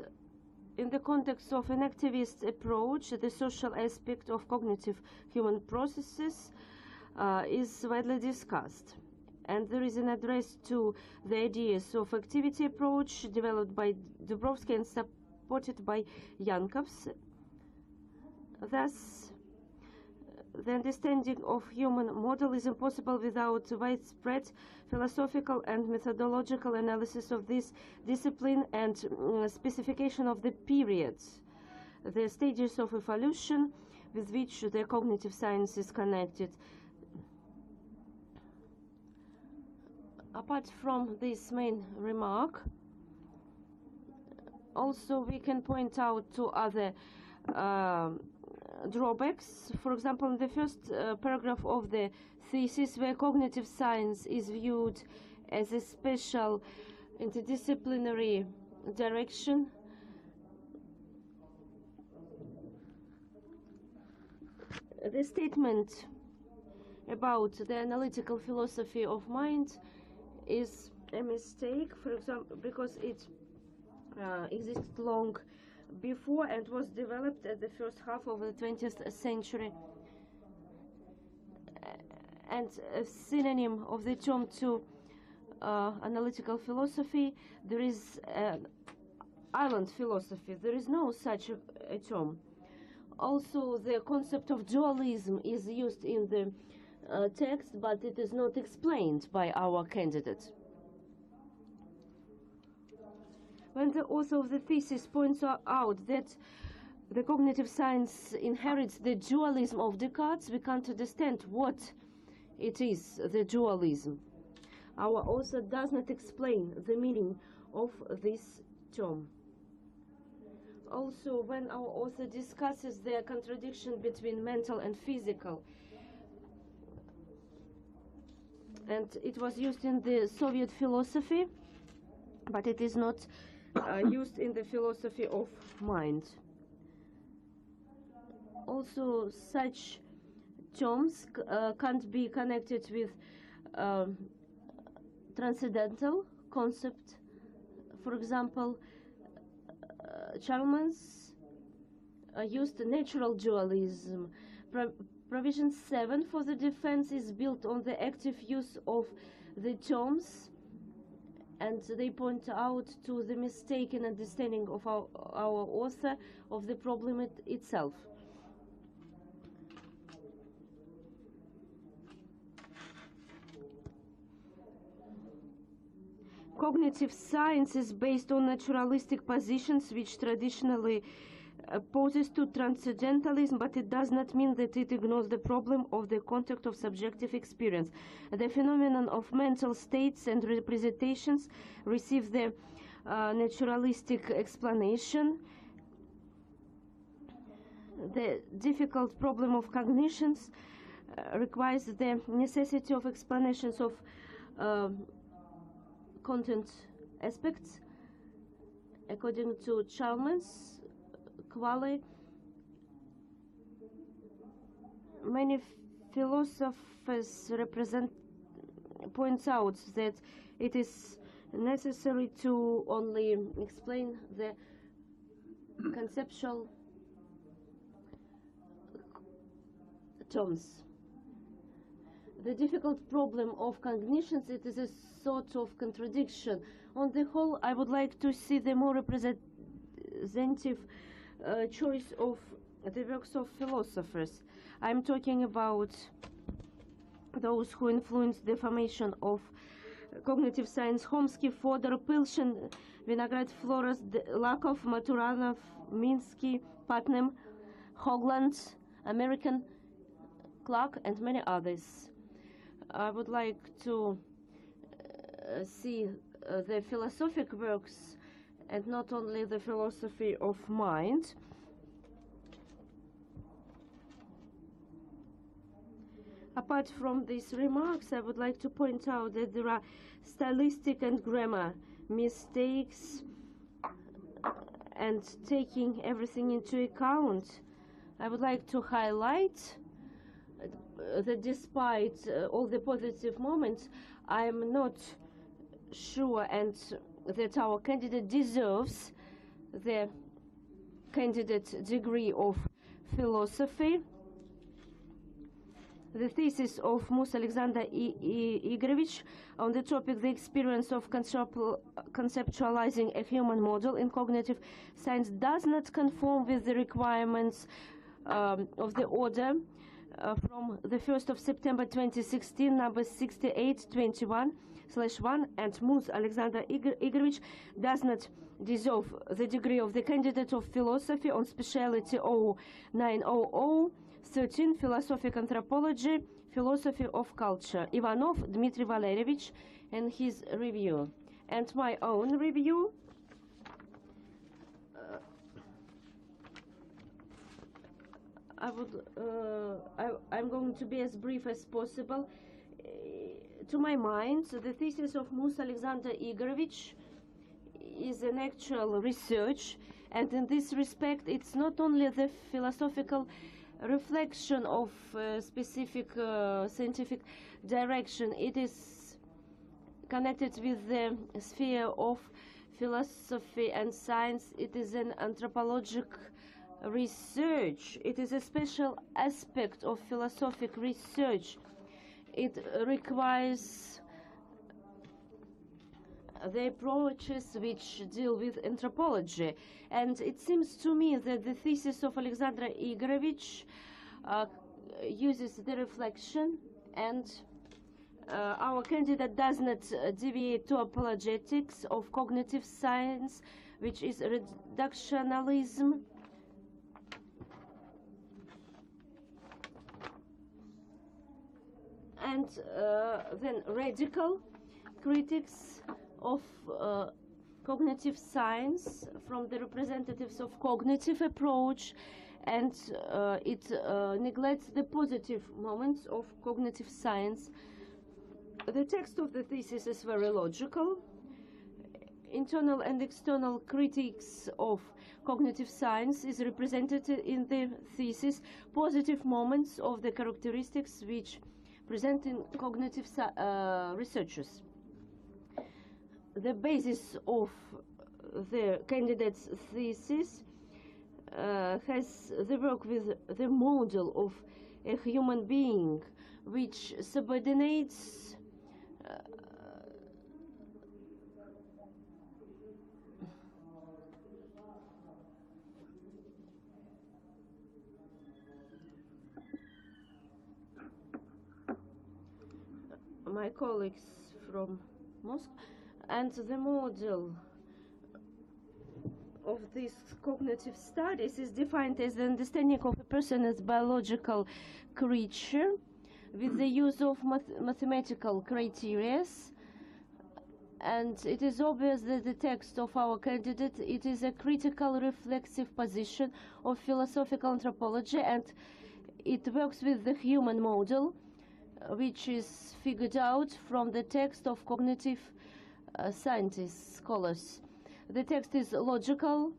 in the context of an activist approach, the social aspect of cognitive human processes is widely discussed, and there is an address to the ideas of activity approach developed by Dubrovsky and supported by Yankovs. Thus, the understanding of human model is impossible without widespread philosophical and methodological analysis of this discipline and specification of the periods, the stages of evolution with which the cognitive science is connected. Apart from this main remark, also we can point out to other drawbacks. For example, in the first paragraph of the thesis, where cognitive science is viewed as a special interdisciplinary direction, the statement about the analytical philosophy of mind is a mistake, for example, because it existed long before and was developed at the first half of the 20th century. And a synonym of the term to analytical philosophy, there is island philosophy. There is no such a term. Also, the concept of dualism is used in the text, but it is not explained by our candidate. When the author of the thesis points out that the cognitive science inherits the dualism of Descartes, we can't understand what it is, the dualism. Our author does not explain the meaning of this term. Also, when our author discusses the contradiction between mental and physical, and it was used in the Soviet philosophy, but it is not used in the philosophy of mind. Also, such terms can't be connected with transcendental concept. For example, Chalmers used natural dualism. Provision 7 for the defense is built on the active use of the terms, and they point out to the mistaken understanding of our author of the problem itself. Cognitive science is based on naturalistic positions which traditionally opposes to transcendentalism, but it does not mean that it ignores the problem of the contact of subjective experience. The phenomenon of mental states and representations receive the naturalistic explanation. The difficult problem of cognitions requires the necessity of explanations of content aspects. According to Chalmers, Qualley, many philosophers points out that it is necessary to only explain the conceptual terms. The difficult problem of cognitions, it is a sort of contradiction. On the whole, I would like to see the more representative choice of the works of philosophers. I'm talking about those who influenced the formation of cognitive science: Chomsky, Fodor, Pilshin, Vinograd, Flores, Lakov, Maturanov, Minsky, Putnam, Hoagland, American, Clark, and many others. I would like to see the philosophic works and not only the philosophy of mind. Apart from these remarks, I would like to point out that there are stylistic and grammar mistakes, and taking everything into account, I would like to highlight that despite all the positive moments, I'm not sure and that our candidate deserves the candidate degree of philosophy. The thesis of Muss Alexander Igorovich on the topic "The Experience of Conceptualizing a Human Model in Cognitive Science" does not conform with the requirements of the order from the 1st of September 2016, number 6821/1, and Muss Alexander Igorovich does not deserve the degree of the candidate of philosophy on specialty 090013, philosophic anthropology, philosophy of culture. Ivanov Dmitry Valerievich and his review. And my own review. I'm going to be as brief as possible. To my mind, the thesis of Muss Alexander Igorovich is an actual research, and in this respect, it's not only the philosophical reflection of specific scientific direction. It is connected with the sphere of philosophy and science. It is an anthropological research. It is a special aspect of philosophic research. It requires the approaches which deal with anthropology. And it seems to me that the thesis of Alexander Igorovich uses the reflection, and our candidate does not deviate to apologetics of cognitive science, which is reductionism. And then radical critics of cognitive science from the representatives of cognitive approach, and it neglects the positive moments of cognitive science. The text of the thesis is very logical. internal and external critiques of cognitive science is represented in the thesis positive moments of the characteristics which present in cognitive researchers. The basis of the candidate's thesis has the work with the model of a human being which subordinates my colleagues from Muss, and the model of these cognitive studies is defined as the understanding of a person as biological creature with the use of mathematical criteria. And it is obvious that the text of our candidate, it is a critical reflexive position of philosophical anthropology, and it works with the human model, which is figured out from the text of cognitive scientists, scholars. The text is logical,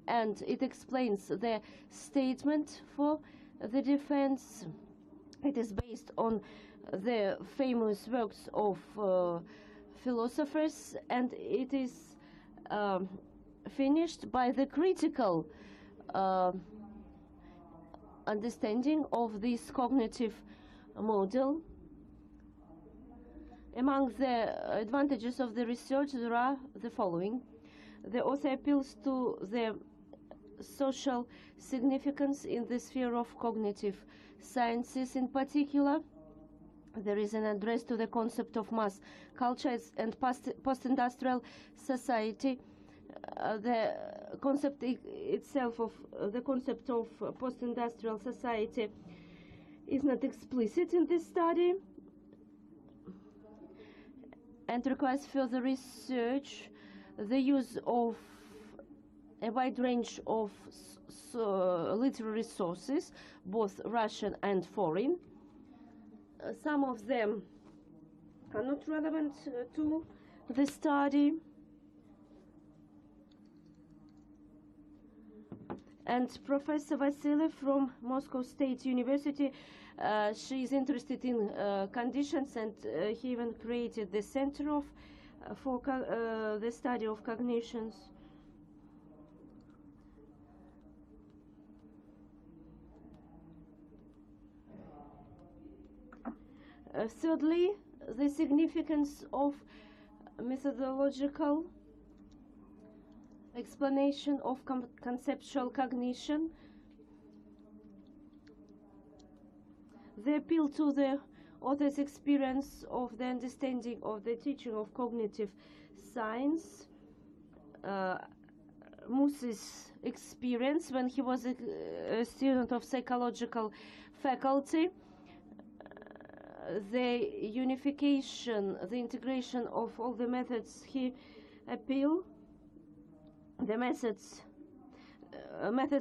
and it explains the statement for the defense. It is based on the famous works of philosophers, and it is finished by the critical understanding of this cognitive model. Among the advantages of the research, there are the following. The author appeals to the social significance in the sphere of cognitive sciences. In particular, there is an address to the concept of mass culture and post-industrial society. The concept itself of the concept of post-industrial society is not explicit in this study and requires further research. The use of a wide range of literary sources, both Russian and foreign. Some of them are not relevant to the study. And Professor Vasily from Moscow State University, she is interested in conditions, and he even created the Center of for the study of cognitions. Thirdly, the significance of methodological explanation of conceptual cognition. The appeal to the author's experience of the understanding of the teaching of cognitive science, Muss's experience when he was a student of psychological faculty, the unification, the integration of all the methods he appealed, the methods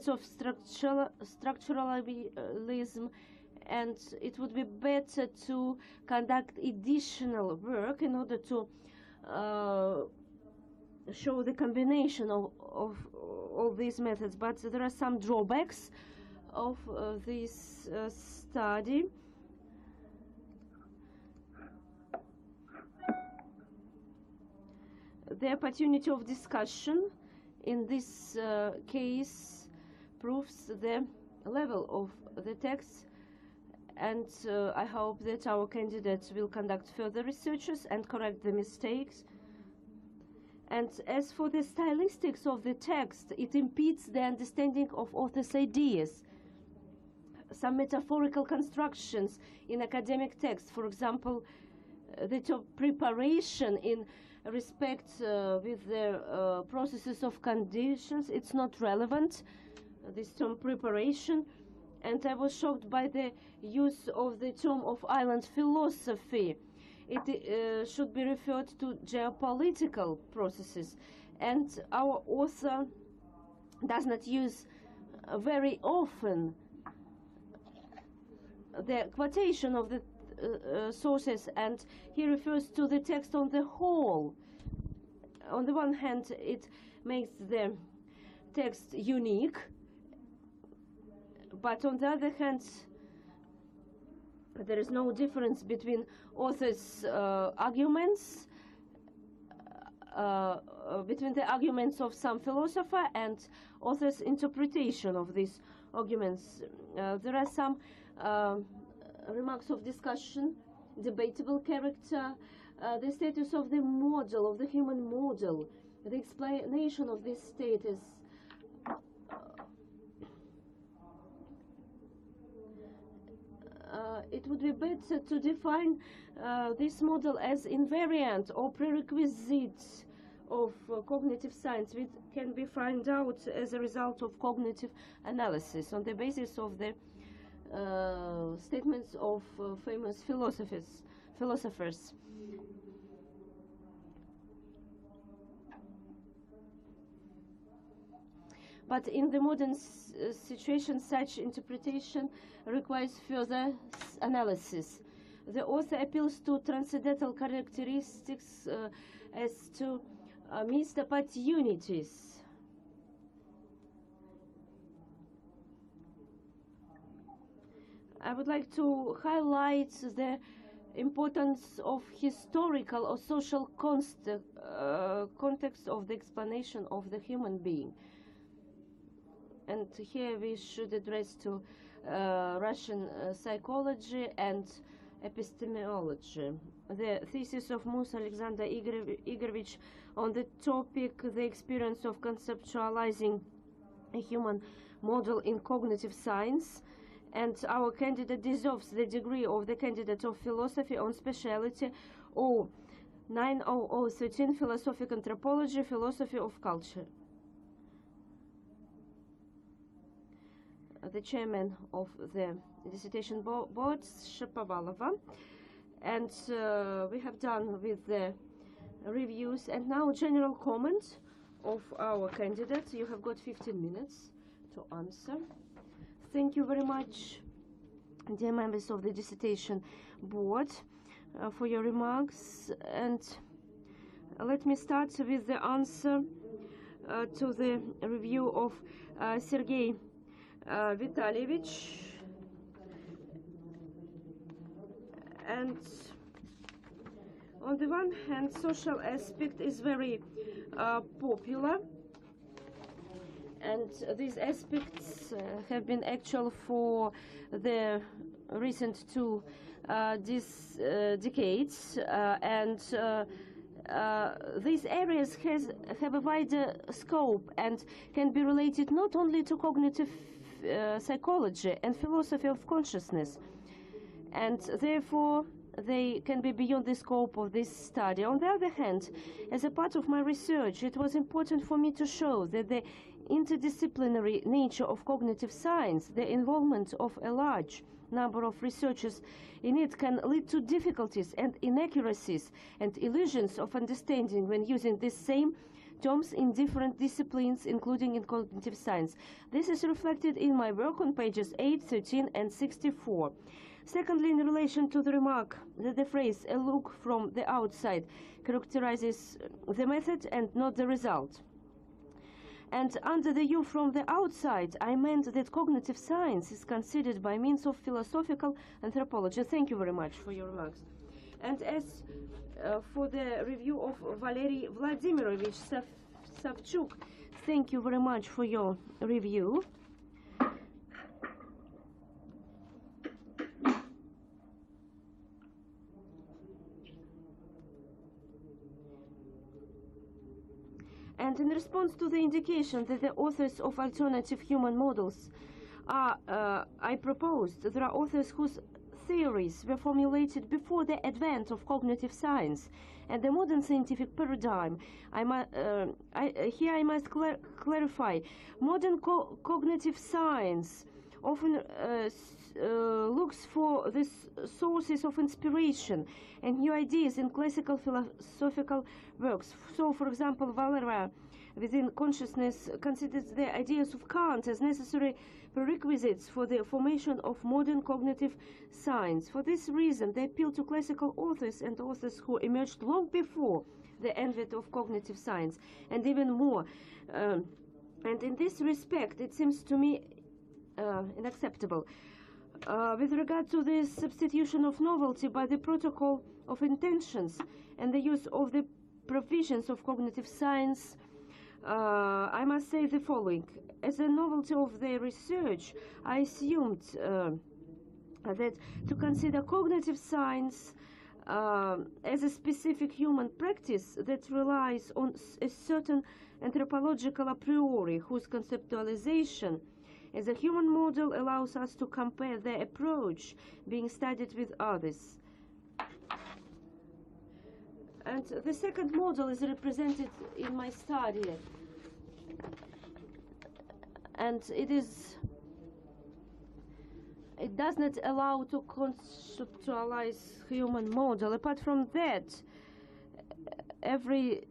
of structuralism, and it would be better to conduct additional work in order to show the combination of all these methods. But there are some drawbacks of this study. The opportunity of discussion in this case proves the level of the text, and I hope that our candidates will conduct further researches and correct the mistakes. And as for the stylistics of the text, it impedes the understanding of author's ideas. Some metaphorical constructions in academic text, for example, the term preparation in respect with the processes of conditions, it's not relevant, this term preparation. And I was shocked by the use of the term of island philosophy. It should be referred to geopolitical processes, and our author does not use very often the quotation of the sources, and he refers to the text on the whole. on the one hand, it makes the text unique, but on the other hand, there is no difference between authors' arguments, between the arguments of some philosopher and authors' interpretation of these arguments. There are some remarks of discussion, debatable character, the status of the model, of the human model, the explanation of this status. It would be better to define this model as invariant or prerequisite of cognitive science, which can be found out as a result of cognitive analysis on the basis of the statements of famous philosophers. But in the modern situation, such interpretation requires further analysis. The author appeals to transcendental characteristics as to missed opportunities. I would like to highlight the importance of historical or social context of the explanation of the human being. And here we should address to Russian psychology and epistemology. The thesis of Muss Alexander Igorovich on the topic, the experience of conceptualizing a human model in cognitive science, and our candidate deserves the degree of the candidate of philosophy on specialty 090013 philosophic anthropology, philosophy of culture. The chairman of the dissertation board, Shapovalova, and we have done with the reviews, and now general comment of our candidate. You have got 15 minutes to answer. Thank you very much, dear members of the dissertation board, for your remarks, and let me start with the answer to the review of Sergei Vitalyevich. And on the one hand, social aspect is very popular, and these aspects have been actual for the recent two decades, and these areas have a wider scope and can be related not only to cognitive psychology and philosophy of consciousness, and therefore they can be beyond the scope of this study. On the other hand, as a part of my research, it was important for me to show that the interdisciplinary nature of cognitive science, the involvement of a large number of researchers in it, can lead to difficulties and inaccuracies and illusions of understanding when using the same terms in different disciplines, including in cognitive science. This is reflected in my work on pages 8, 13, and 64. Secondly, in relation to the remark that the phrase "a look from the outside" characterizes the method and not the result. And under the view from the outside, I meant that cognitive science is considered by means of philosophical anthropology. Thank you very much for your remarks. And as for the review of Valery Vladimirovich Savchuk, thank you very much for your review. And in response to the indication that the authors of alternative human models are, I proposed, there are authors whose theories were formulated before the advent of cognitive science and the modern scientific paradigm. Here I must clarify, modern cognitive science often looks for the sources of inspiration and new ideas in classical philosophical works. So, for example, Valera, within consciousness, considers the ideas of Kant as necessary prerequisites for the formation of modern cognitive science. For this reason, they appeal to classical authors and authors who emerged long before the advent of cognitive science, and even more. And in this respect, it seems to me unacceptable. With regard to the substitution of novelty by the protocol of intentions and the use of the provisions of cognitive science, I must say the following. As a novelty of the research, I assumed that to consider cognitive science as a specific human practice that relies on a certain anthropological a priori, whose conceptualization as a human model allows us to compare their approach being studied with others. And the second model is represented in my study, and it does not allow to conceptualize human model. Apart from that, every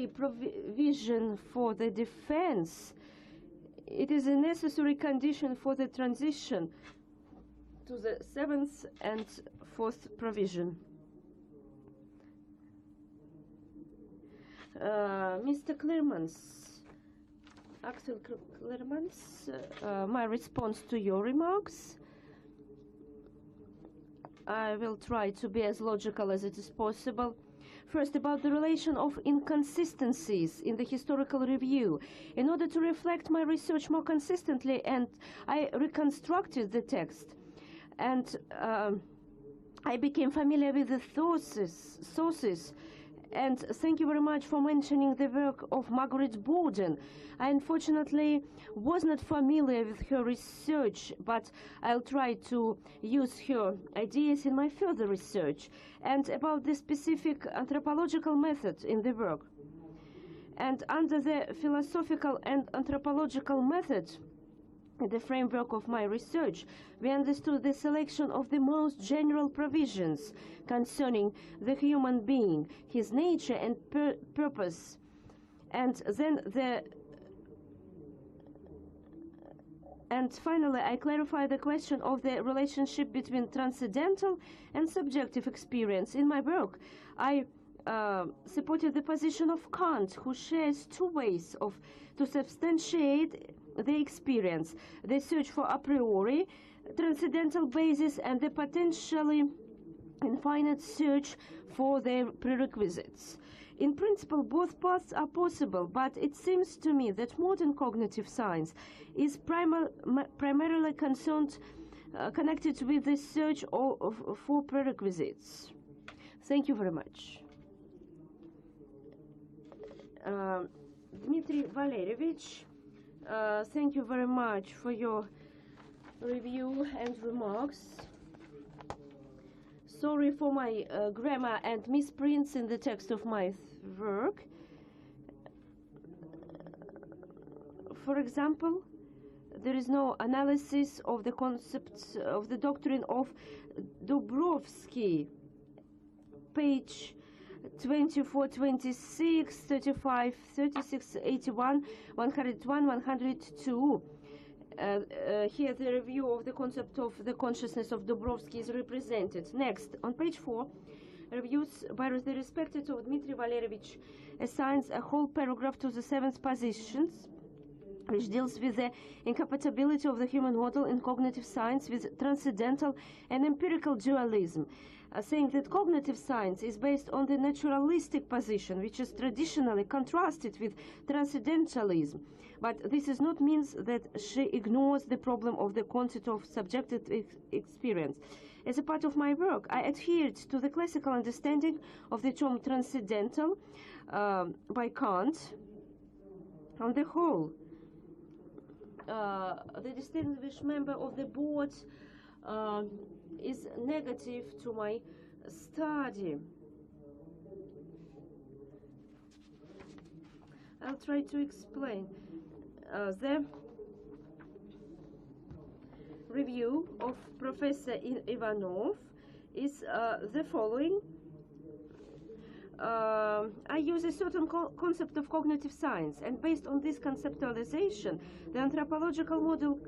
provision for the defense, it is a necessary condition for the transition to the seventh and fourth provision. Mr. Clemens, Axel Clemens, my response to your remarks. I will try to be as logical as it is possible. First, about the relation of inconsistencies in the historical review. In order to reflect my research more consistently, and I reconstructed the text, and I became familiar with the sources. And thank you very much for mentioning the work of Margaret Borden. I unfortunately was not familiar with her research, but I'll try to use her ideas in my further research. And about the specific anthropological method in the work. And under the philosophical and anthropological method, in the framework of my research, we understood the selection of the most general provisions concerning the human being, his nature and purpose, and then finally, I clarify the question of the relationship between transcendental and subjective experience. In my work, I supported the position of Kant, who shares two ways to substantiate the experience: the search for a priori transcendental basis and the potentially infinite search for their prerequisites. In principle, both paths are possible, but it seems to me that modern cognitive science is primarily connected with the search for prerequisites. Thank you very much. Dmitry Valerievich, thank you very much for your review and remarks. Sorry for my grammar and misprints in the text of my work. For example, there is no analysis of the concepts of the doctrine of Dubrovsky, page 24, 26, 35, 36, 81, 101, 102. Here the review of the concept of the consciousness of Dubrovsky is represented. Next, on page 4, reviews by the respected of Dmitry Valerievich assigns a whole paragraph to the seventh positions, which deals with the incompatibility of the human model in cognitive science with transcendental and empirical dualism, saying that cognitive science is based on the naturalistic position, which is traditionally contrasted with transcendentalism. But this does not mean that she ignores the problem of the concept of subjective experience. As a part of my work, I adhered to the classical understanding of the term transcendental by Kant. On the whole, the distinguished member of the board is negative to my study. I'll try to explain. The review of Professor Ivanov is the following. I use a certain concept of cognitive science, and based on this conceptualization, the anthropological model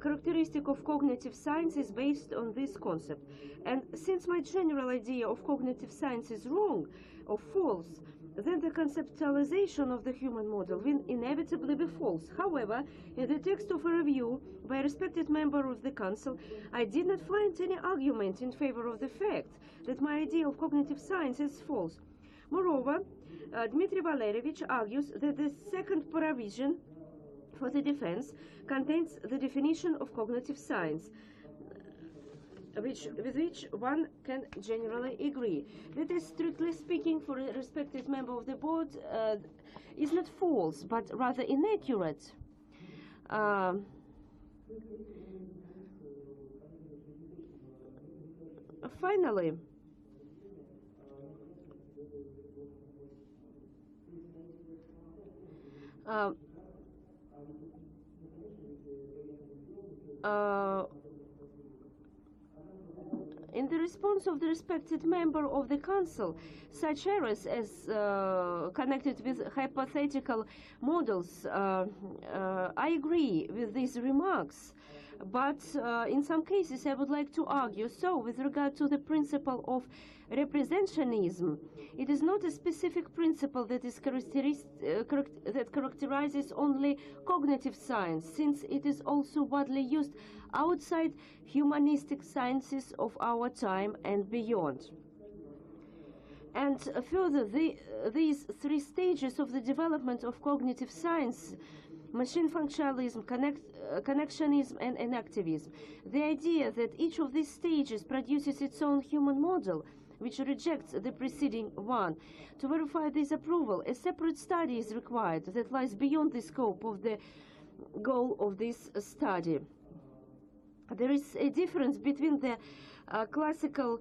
characteristic of cognitive science is based on this concept. And since my general idea of cognitive science is wrong or false, then the conceptualization of the human model will inevitably be false. However, in the text of a review by a respected member of the Council, I did not find any argument in favor of the fact that my idea of cognitive science is false. Moreover, Dmitry Valerievich argues that the second provision for the defense contains the definition of cognitive science, with which one can generally agree. That is, strictly speaking, for a respected member of the board, is not false, but rather inaccurate. Finally, in the response of the respected member of the Council, such errors as connected with hypothetical models, I agree with these remarks, but in some cases I would like to argue so with regard to the principle of representationism. It is not a specific principle that is that characterizes only cognitive science, since it is also widely used outside humanistic sciences of our time and beyond. And further, these three stages of the development of cognitive science, machine functionalism, connectionism, and enactivism, the idea that each of these stages produces its own human model, which rejects the preceding one. To verify this approval, a separate study is required that lies beyond the scope of the goal of this study. There is a difference between the classical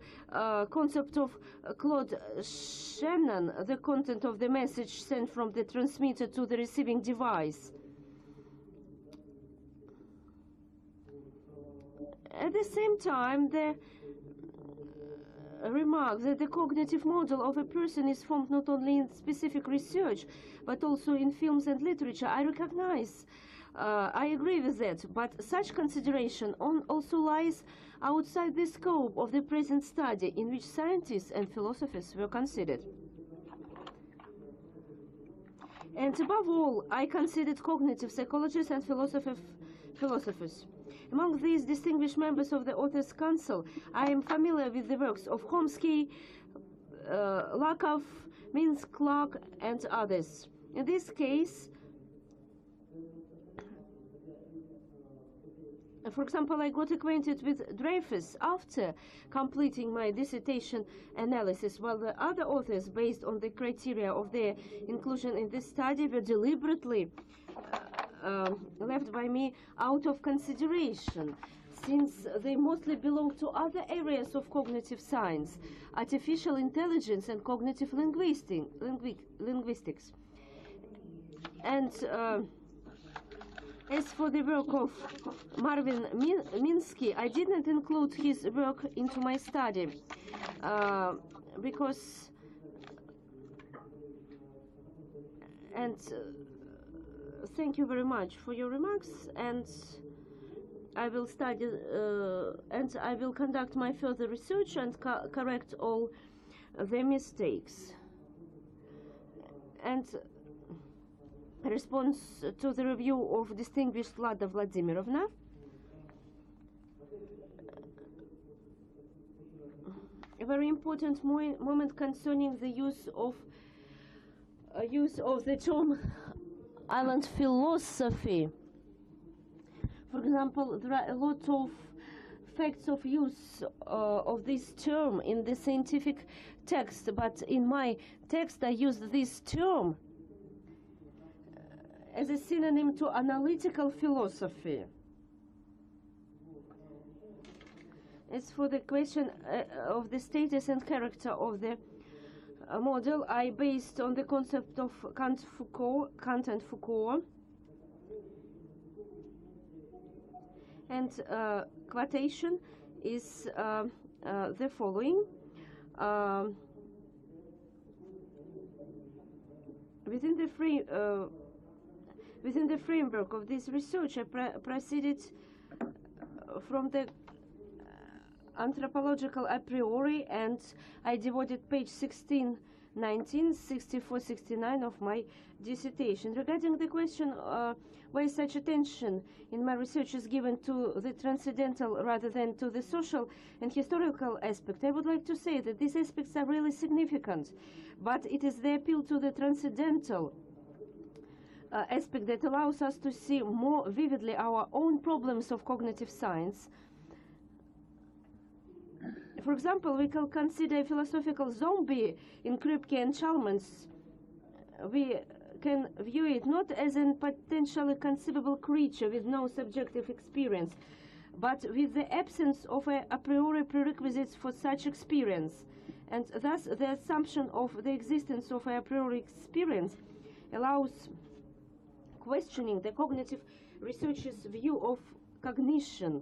concept of Claude Shannon, the content of the message sent from the transmitter to the receiving device. At the same time, the remark that the cognitive model of a person is formed not only in specific research, but also in films and literature, I recognize. I agree with that, but such consideration also lies outside the scope of the present study in which scientists and philosophers were considered. And above all, I considered cognitive psychologists and philosophers. Among these distinguished members of the Authors' Council, I am familiar with the works of Chomsky, Lakoff, Mintz-Clark, and others. In this case, for example, I got acquainted with Dreyfus after completing my dissertation analysis, while the other authors, based on the criteria of their inclusion in this study, were deliberately left by me out of consideration, since they mostly belong to other areas of cognitive science, artificial intelligence and cognitive linguistics. And as for the work of Marvin Minsky, I did not include his work into my study because thank you very much for your remarks, and I will study and I will conduct my further research and correct all the mistakes. And response to the review of distinguished Lada Vladimirovna. A very important moment concerning the use of the term island philosophy. For example, there are a lot of facts of use of this term in the scientific text, but in my text I used this term as a synonym to analytical philosophy. As for the question of the status and character of the model I based on the concept of Kant and Foucault. And quotation is the following. Within the framework of this research, I proceeded from the anthropological a priori, and I devoted page 16, 19, 64, 69 of my dissertation. Regarding the question why such attention in my research is given to the transcendental rather than to the social and historical aspect, I would like to say that these aspects are really significant, but it is the appeal to the transcendental aspect that allows us to see more vividly our own problems of cognitive science. For example, we can consider a philosophical zombie in Kripke and Chalmers. We can view it not as a potentially conceivable creature with no subjective experience, but with the absence of a priori prerequisites for such experience. And thus, the assumption of the existence of a priori experience allows questioning the cognitive researcher's view of cognition.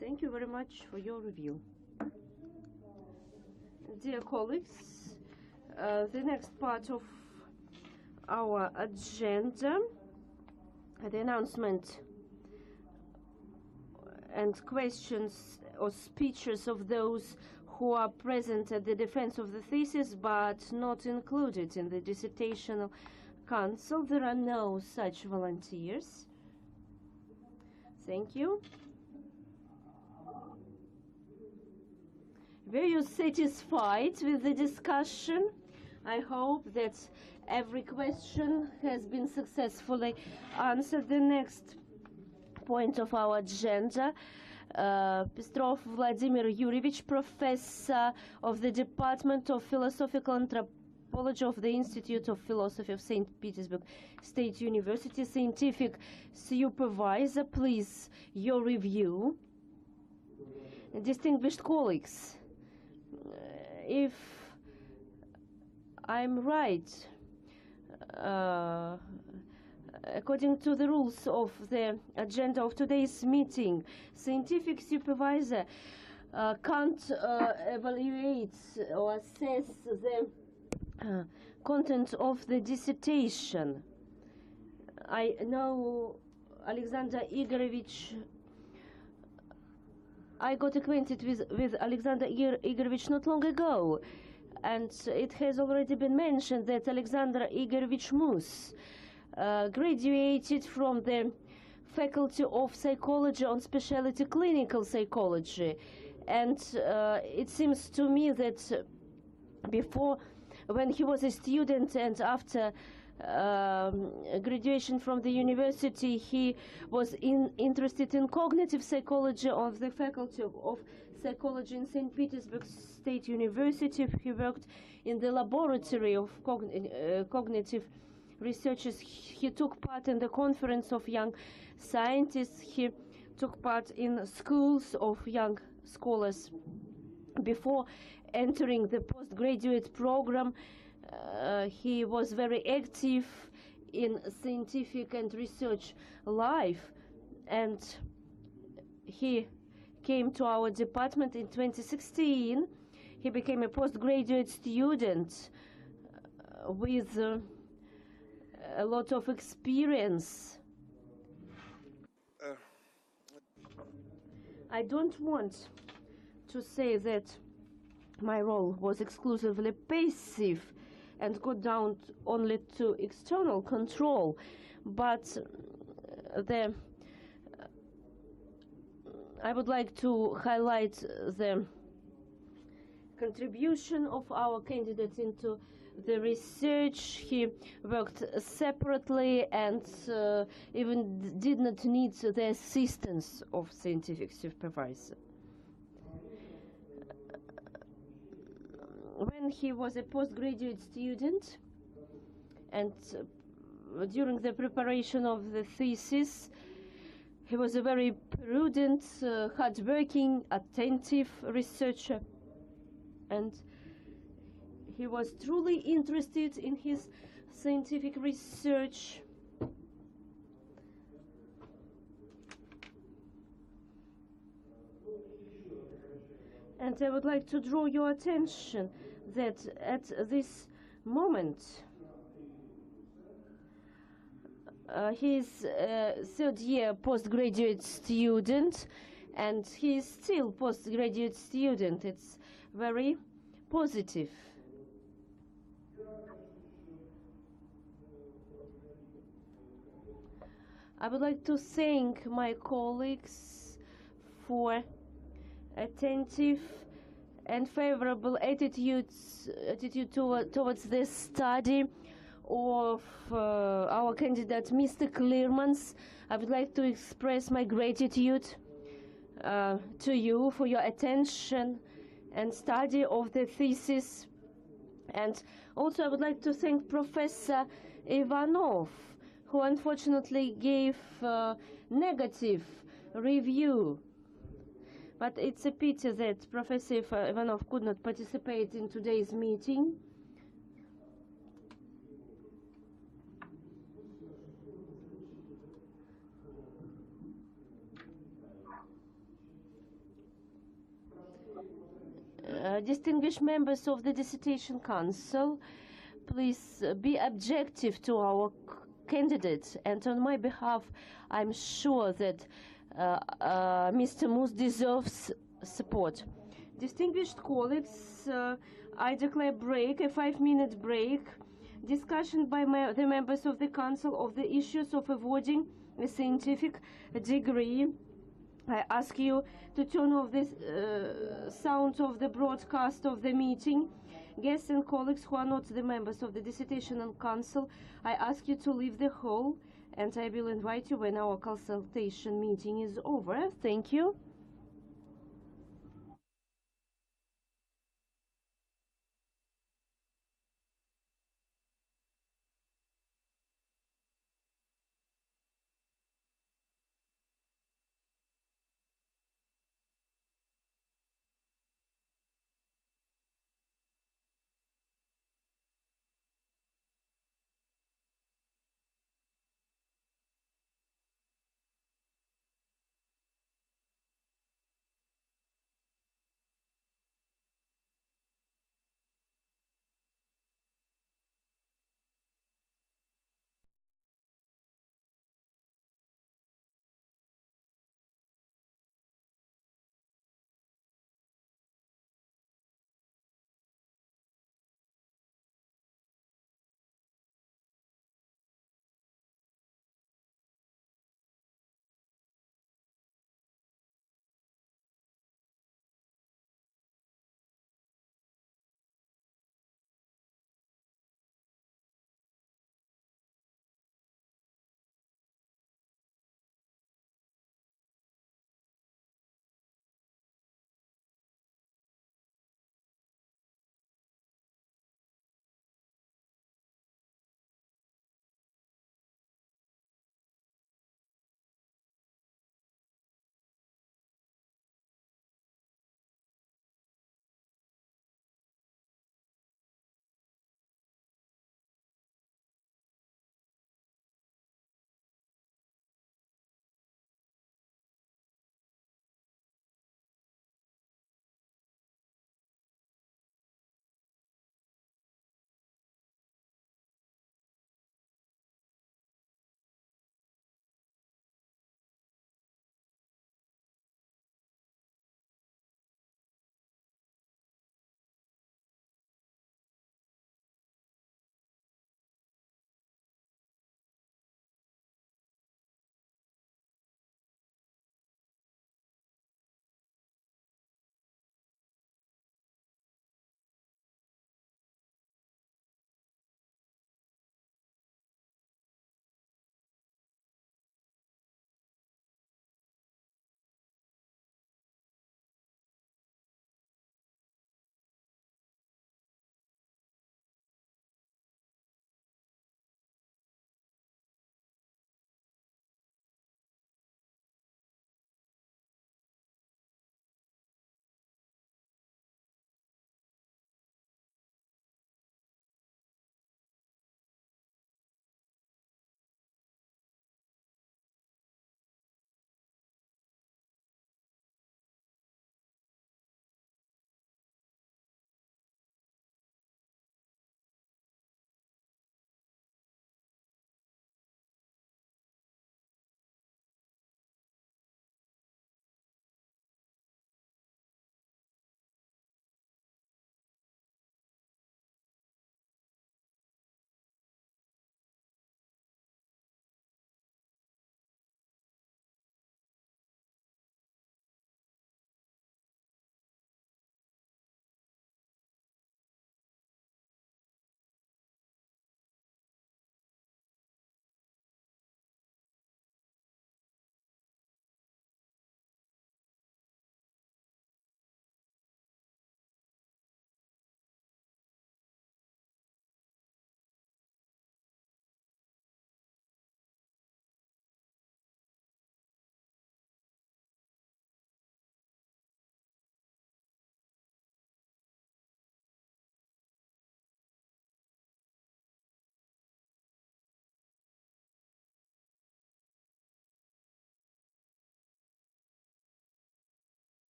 Thank you very much for your review. Dear colleagues, the next part of our agenda, the announcement and questions or speeches of those who are present at the defense of the thesis but not included in the dissertational council. There are no such volunteers. Thank you. Were you satisfied with the discussion? I hope that every question has been successfully answered. The next point of our agenda, Pestrov Vladimir Yurievich, professor of the Department of Philosophical Anthropology of the Institute of Philosophy of St. Petersburg State University, scientific supervisor. Please, your review. Distinguished colleagues, if I'm right, according to the rules of the agenda of today's meeting, scientific supervisor can't evaluate or assess the content of the dissertation. I know Alexander Igorovich. I got acquainted with Alexander Igorovich not long ago, and it has already been mentioned that Alexander Igorovich Muss graduated from the Faculty of Psychology on specialty clinical psychology, and it seems to me that before, when he was a student and after graduation from the university, he was interested in cognitive psychology of the Faculty of Psychology in St. Petersburg State University. He worked in the laboratory of cognitive researchers. He took part in the conference of young scientists. He took part in schools of young scholars. Before entering the postgraduate program, he was very active in scientific and research life, and he came to our department in 2016. He became a postgraduate student with a lot of experience. I don't want to say that my role was exclusively passive and got down only to external control, but I would like to highlight the contribution of our candidate into the research. He worked separately and even did not need the assistance of scientific supervisor. when he was a postgraduate student, and during the preparation of the thesis, he was a very prudent, hardworking, attentive researcher, and he was truly interested in his scientific research. And I would like to draw your attention that at this moment, he is a third-year postgraduate student, and he is still postgraduate student. It's very positive. I would like to thank my colleagues for attentive and favorable attitude towards this study of our candidate, Mr. Clearmans. I would like to express my gratitude to you for your attention and study of the thesis. And also I would like to thank Professor Ivanov, who unfortunately gave negative review. But it's a pity that Professor Ivanov could not participate in today's meeting. Distinguished members of the Dissertation Council, please be objective to our candidate, and on my behalf, I'm sure that Mr. Muss deserves support. Distinguished colleagues, I declare break, a 5-minute break, discussion by the members of the Council of the issues of awarding a scientific degree. I ask you to turn off the sound of the broadcast of the meeting. Guests and colleagues who are not the members of the Dissertation Council, I ask you to leave the hall, and I will invite you when our consultation meeting is over. Thank you.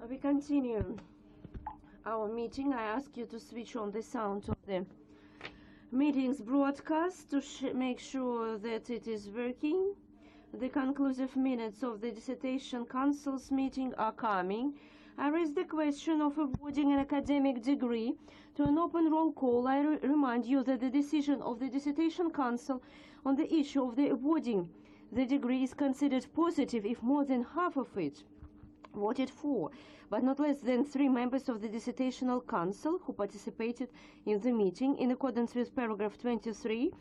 We continue our meeting. I ask you to switch on the sound of the meeting's broadcast to make sure that it is working. The conclusive minutes of the Dissertation Council's meeting are coming. I raise the question of awarding an academic degree to an open roll call. I remind you that the decision of the Dissertation Council on the issue of the awarding the degree is considered positive if more than half of it voted for, but not less than 3 members of the Dissertational Council who participated in the meeting in accordance with paragraph 23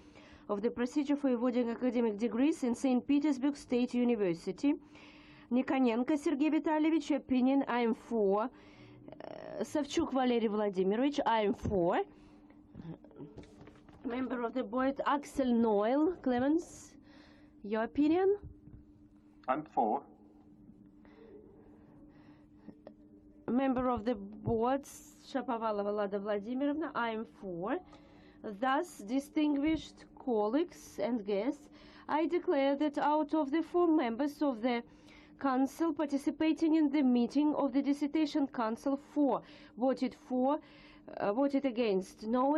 of the procedure for awarding academic degrees in St. Petersburg State University. Nikonenko Sergei Vitalyevich, opinion, I am for. Savchuk Valery Vladimirovich, I am for. Member of the board, Axel Noel, Clemens, your opinion? I'm for. Member of the board, Shapovalova Lada Vladimirovna, I am for. Thus, distinguished colleagues and guests, I declare that out of the 4 members of the Council participating in the meeting of the Dissertation Council, 4 voted against, no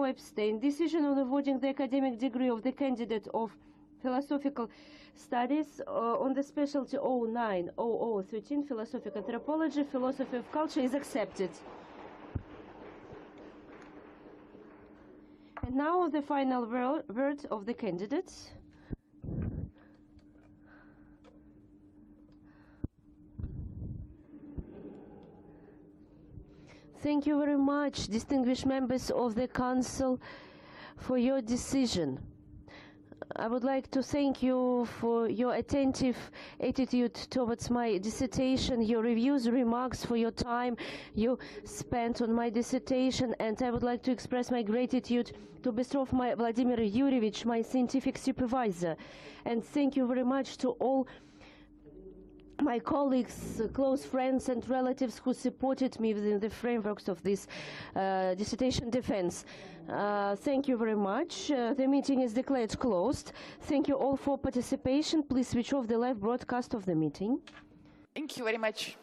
abstained. Decision on awarding the academic degree of the candidate of philosophical studies on the specialty 090013, philosophic anthropology, philosophy of culture, is accepted. And now the final word of the candidates. Thank you very much, distinguished members of the Council, for your decision. I would like to thank you for your attentive attitude towards my dissertation, your reviews, remarks, for your time you spent on my dissertation, and I would like to express my gratitude to Bystrov Vladimir Yurievich, my scientific supervisor. And thank you very much to all my colleagues, close friends and relatives who supported me within the frameworks of this dissertation defense. Thank you very much. The meeting is declared closed. Thank you all for participation. Please switch off the live broadcast of the meeting. Thank you very much.